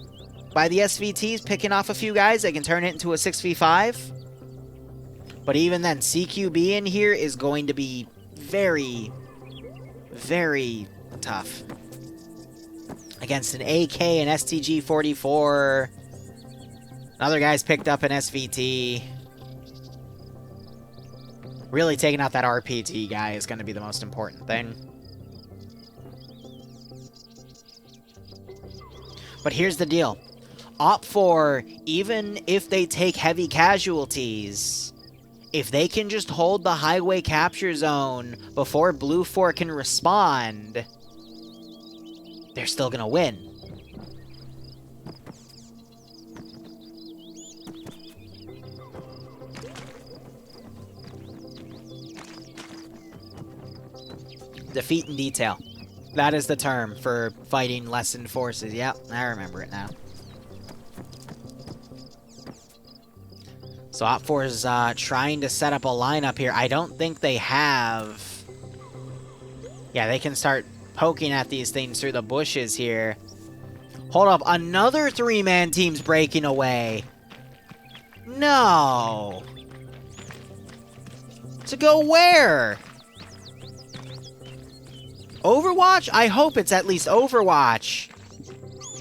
by the SVTs picking off a few guys, they can turn it into a 6v5. But even then, CQB in here is going to be very, very tough. Against an AK, an STG-44. Another guy's picked up an SVT. Really taking out that RPT guy is going to be the most important thing. But here's the deal. OPFOR, even if they take heavy casualties, if they can just hold the highway capture zone before BLUFOR can respond, they're still gonna win. Defeat in detail. That is the term for fighting lessened forces. Yep, I remember it now. So OPFOR is trying to set up a lineup here. I don't think they have... Yeah, they can start poking at these things through the bushes here. Hold up, another 3-man team's breaking away. No. To go where? Overwatch? I hope it's at least Overwatch.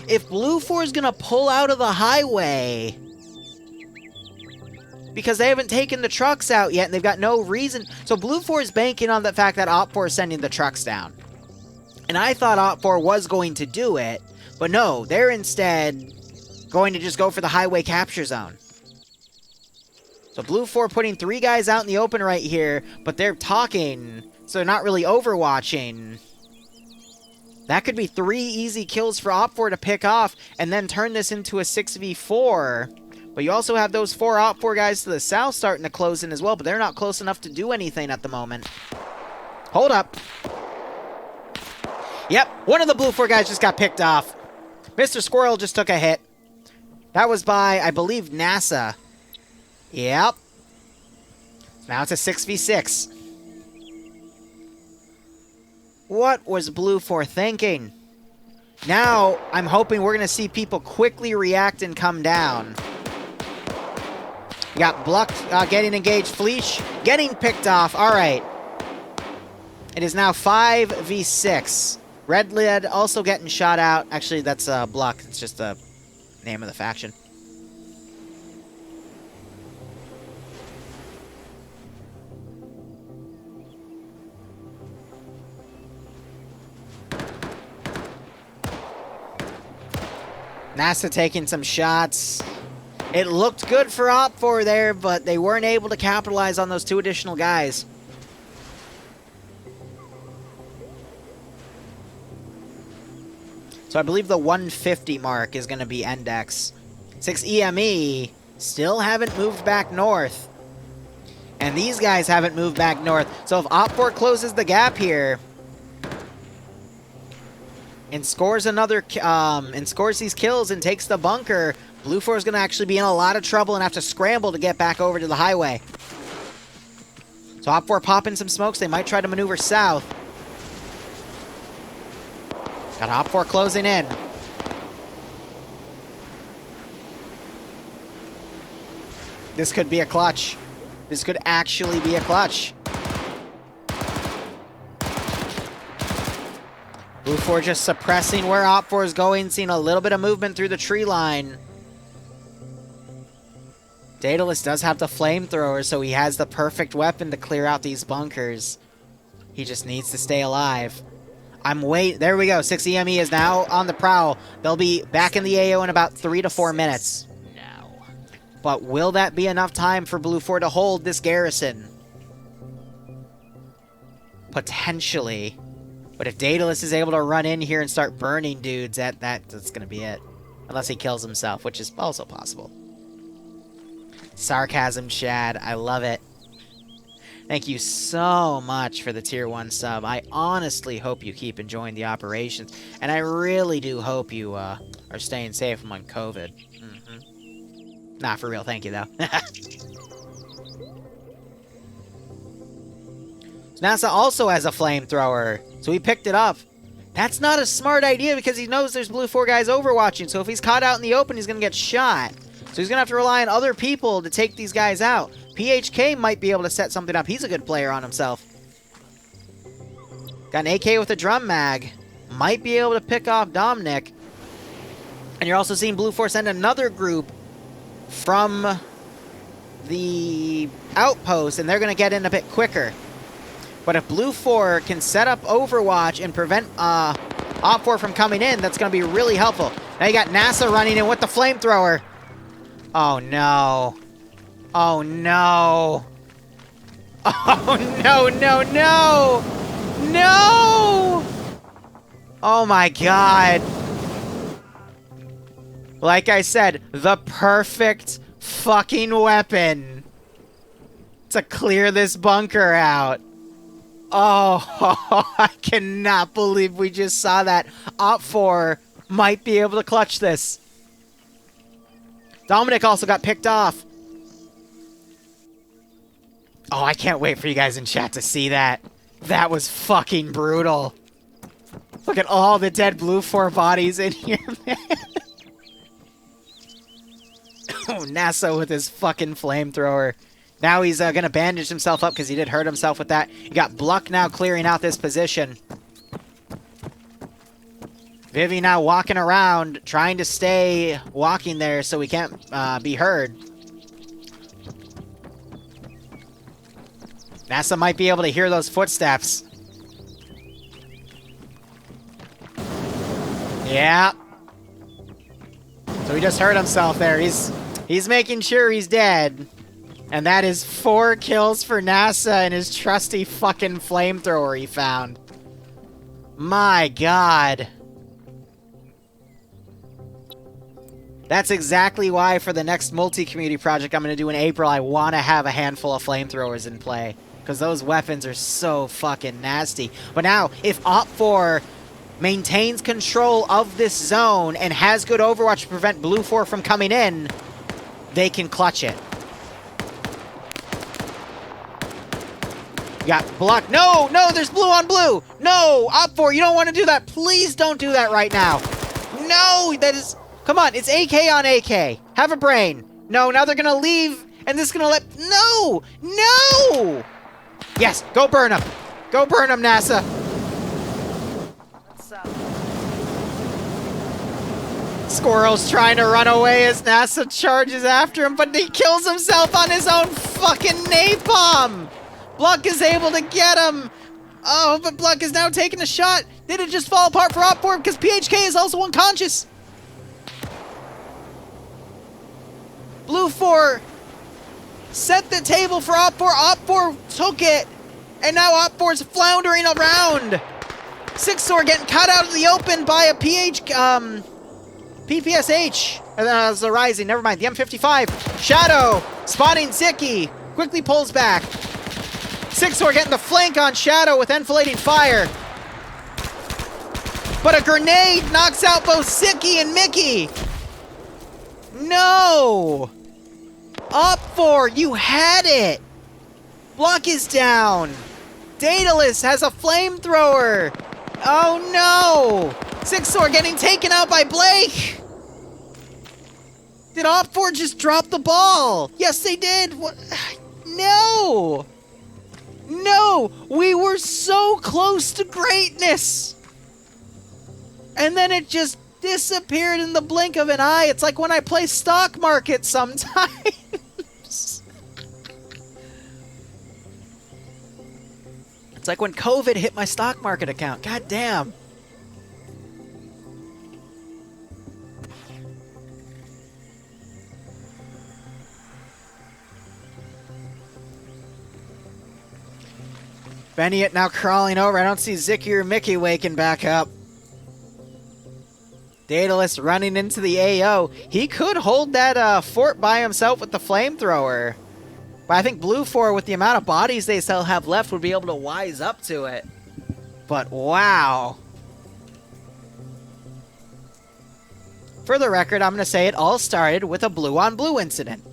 If BLUFOR is gonna pull out of the highway because they haven't taken the trucks out yet and they've got no reason. So BLUFOR is banking on the fact that OPFOR is sending the trucks down. And I thought OPFOR was going to do it, but no, they're instead going to just go for the highway capture zone. So BLUFOR putting 3 guys out in the open right here, but they're talking, so they're not really overwatching. That could be 3 easy kills for OPFOR to pick off, and then turn this into a 6v4. But you also have those 4 OPFOR guys to the south starting to close in as well, but they're not close enough to do anything at the moment. Hold up. Yep, one of the BLUFOR guys just got picked off. Mr. Squirrel just took a hit. That was by, I believe, NASA. Yep. Now it's a 6v6. What was BLUFOR thinking? Now, I'm hoping we're going to see people quickly react and come down. You got Bluck getting engaged. Fleesh getting picked off. All right. It is now 5v6. Red Lid also getting shot out. Actually, that's Bluck. It's just the name of the faction. NASA taking some shots. It looked good for OPFOR there, but they weren't able to capitalize on those 2 additional guys. So I believe the 150 mark is going to be Index. 6 EME still haven't moved back north. And these guys haven't moved back north. So if OPFOR closes the gap here and scores another, and scores these kills and takes the bunker, BLUFOR is going to actually be in a lot of trouble and have to scramble to get back over to the highway. So OPFOR popping some smokes. They might try to maneuver south. Got OPFOR closing in. This could be a clutch. This could actually be a clutch. BLUFOR just suppressing where OPFOR is going, seeing a little bit of movement through the tree line. Daedalus does have the flamethrower, so he has the perfect weapon to clear out these bunkers. He just needs to stay alive. There we go. 6 EME is now on the prowl. They'll be back in the AO in about 3 to 4 minutes. But will that be enough time for BLUFOR to hold this garrison? Potentially. But if Daedalus is able to run in here and start burning dudes, that's going to be it. Unless he kills himself, which is also possible. Sarcasm, Chad. I love it. Thank you so much for the tier 1 sub. I honestly hope you keep enjoying the operations. And I really do hope you are staying safe among COVID. Nah, for real. Thank you, though. NASA also has a flamethrower, so he picked it up. That's not a smart idea because he knows there's BLUFOR guys overwatching, so if he's caught out in the open, he's going to get shot. So he's going to have to rely on other people to take these guys out. PHK might be able to set something up. He's a good player on himself. Got an AK with a drum mag. Might be able to pick off Dominic. And you're also seeing BLUFOR send another group from the outpost, and they're going to get in a bit quicker. But if BLUFOR can set up Overwatch and prevent OPFOR from coming in, that's going to be really helpful. Now you got NASA running in with the flamethrower. Oh, no. Oh, no. Oh, no, no, no. No! Oh, my God. Like I said, the perfect fucking weapon to clear this bunker out. Oh, I cannot believe we just saw that. OPFOR might be able to clutch this. Dominic also got picked off. Oh, I can't wait for you guys in chat to see that. That was fucking brutal. Look at all the dead BLUFOR bodies in here, man. Oh, NASA with his fucking flamethrower. Now he's going to bandage himself up because he did hurt himself with that. You got Bluck now clearing out this position. Vivi now walking around, trying to stay walking there so we can't be heard. NASA might be able to hear those footsteps. Yeah. So he just hurt himself there. He's making sure he's dead. And that is 4 kills for NASA and his trusty fucking flamethrower he found. My god. That's exactly why for the next multi-community project I'm going to do in April, I want to have a handful of flamethrowers in play. Because those weapons are so fucking nasty. But now, if OPFOR maintains control of this zone and has good Overwatch to prevent BLUFOR from coming in, they can clutch it. You got blocked. No, no, there's blue on blue. No, OPFOR, you don't want to do that. Please don't do that right now. No, that is... Come on, it's AK on AK. Have a brain. No, now they're gonna leave, and this is gonna let... No! No! Yes, go burn them. Go burn them, NASA. Squirrel's trying to run away as NASA charges after him, but he kills himself on his own fucking napalm. Bluck is able to get him. Oh, but Bluck is now taking a shot. Did it just fall apart for OPFOR because PHK is also unconscious? BLUFOR set the table for OPFOR. OPFOR took it. And now OPFOR's floundering around. Sixor getting cut out of the open by a PPSH. And then it's the Rising. Never mind. The M55. Shadow spotting Zicky. Quickly pulls back. Sixor getting the flank on Shadow with enfilading fire. But a grenade knocks out both Zicky and Mickey. No! OPFOR, you had it! Block is down. Daedalus has a flamethrower. Oh no! Sixor getting taken out by Blake. Did OPFOR just drop the ball? Yes, they did. What? No! No! We were so close to greatness! And then it just disappeared in the blink of an eye. It's like when I play stock market sometimes. It's like when COVID hit my stock market account. God damn. Beniot now crawling over. I don't see Zicky or Mickey waking back up. Daedalus running into the AO. He could hold that fort by himself with the flamethrower. But I think BLUFOR, with the amount of bodies they still have left, would be able to wise up to it. But wow. For the record, I'm going to say it all started with a blue-on-blue incident.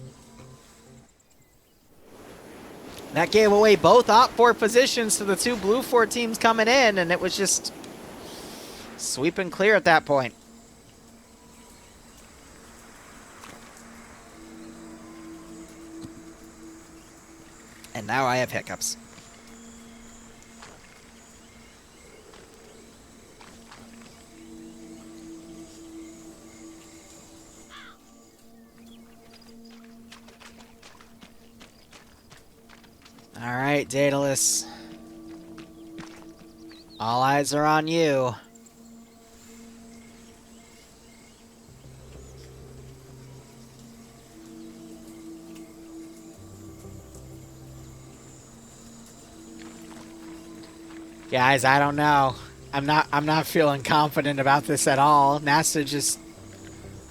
That gave away both OPFOR positions to the 2 BLUFOR teams coming in, and it was just sweeping clear at that point. And now I have hiccups. All right, Daedalus. All eyes are on you. Guys, I don't know. I'm not feeling confident about this at all. NASA just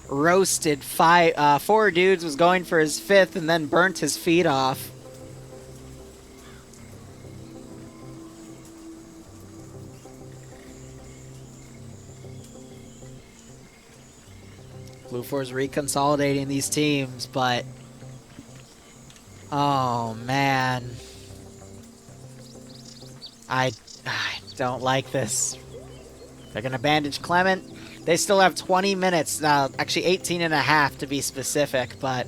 roasted 4 dudes, was going for his 5th, and then burnt his feet off. BLUFOR's reconsolidating these teams, but oh man, I don't like this. They're gonna bandage Clement. They still have 20 minutes now, actually 18 and a half to be specific, but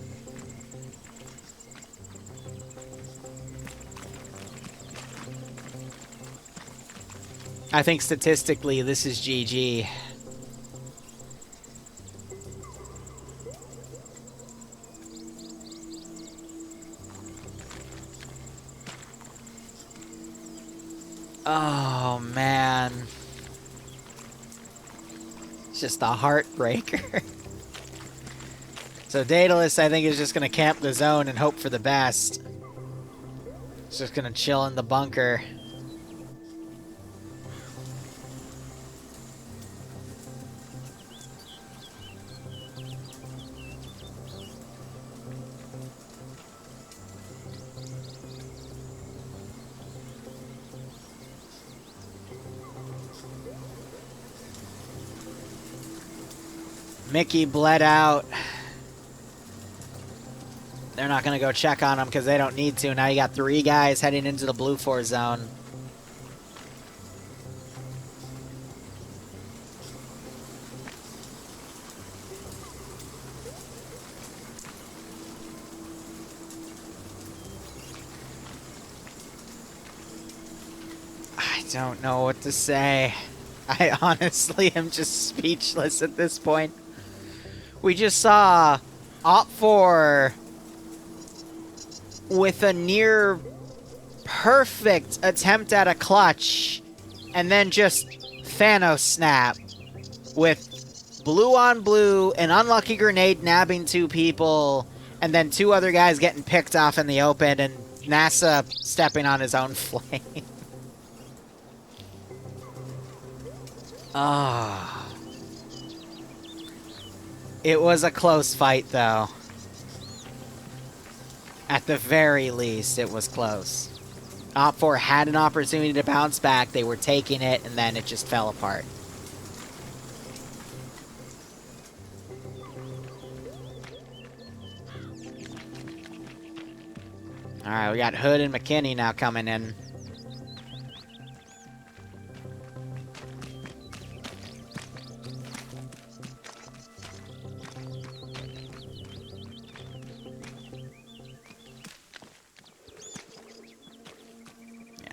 I think statistically this is GG. Oh, man. It's just a heartbreaker. So Daedalus, I think, is just going to camp the zone and hope for the best. He's just going to chill in the bunker. Mickey bled out. They're not going to go check on him because they don't need to. Now you got 3 guys heading into the BLUFOR zone. I don't know what to say. I honestly am just speechless at this point. We just saw OPFOR with a near perfect attempt at a clutch, and then just Thanos snap with blue on blue, an unlucky grenade nabbing 2 people, and then 2 other guys getting picked off in the open, and NASA stepping on his own flame. Ah. It was a close fight, though. At the very least, it was close. OPFOR had an opportunity to bounce back. They were taking it, and then it just fell apart. Alright, we got Hood and McKinney now coming in.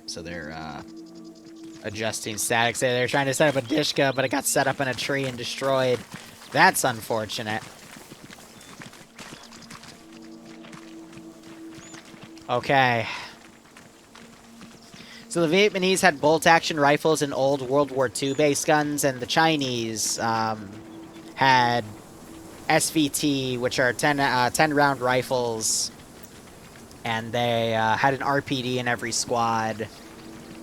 So they're adjusting statics. They're trying to set up a Dishka, but it got set up in a tree and destroyed. That's unfortunate. Okay. So the Vietnamese had bolt-action rifles and old World War II-based guns, and the Chinese had SVT, which are 10-round rifles, and they had an RPD in every squad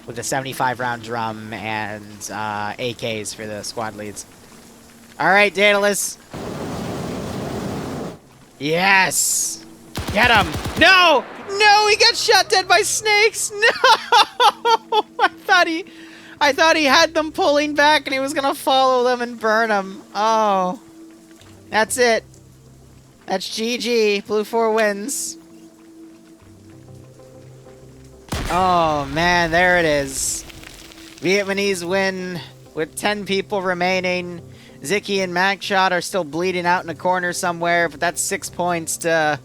with a 75-round drum and AKs for the squad leads. All right, Daedalus. Yes! Get him! No! No, he got shot dead by snakes! No! I thought he had them pulling back and he was gonna follow them and burn them. Oh. That's it. That's GG. BLUFOR wins. Oh, man, there it is. Vietnamese win with 10 people remaining. Zicky and Magshot are still bleeding out in a corner somewhere, but that's 6 points to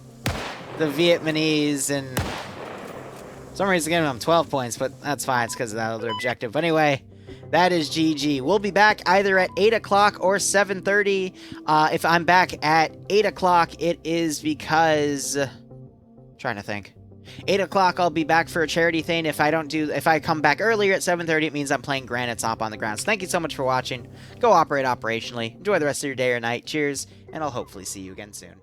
the Vietnamese, and for some reason giving them 12 points, but that's fine. It's because of that other objective. But anyway, that is GG. We'll be back either at 8 o'clock or 7:30. If I'm back at 8 o'clock, it is because... trying to think. 8 o'clock, I'll be back for a charity thing. If I come back earlier at 7:30, it means I'm playing Granite Top on the ground. So thank you so much for watching. Go operate operationally. Enjoy the rest of your day or night. Cheers, and I'll hopefully see you again soon.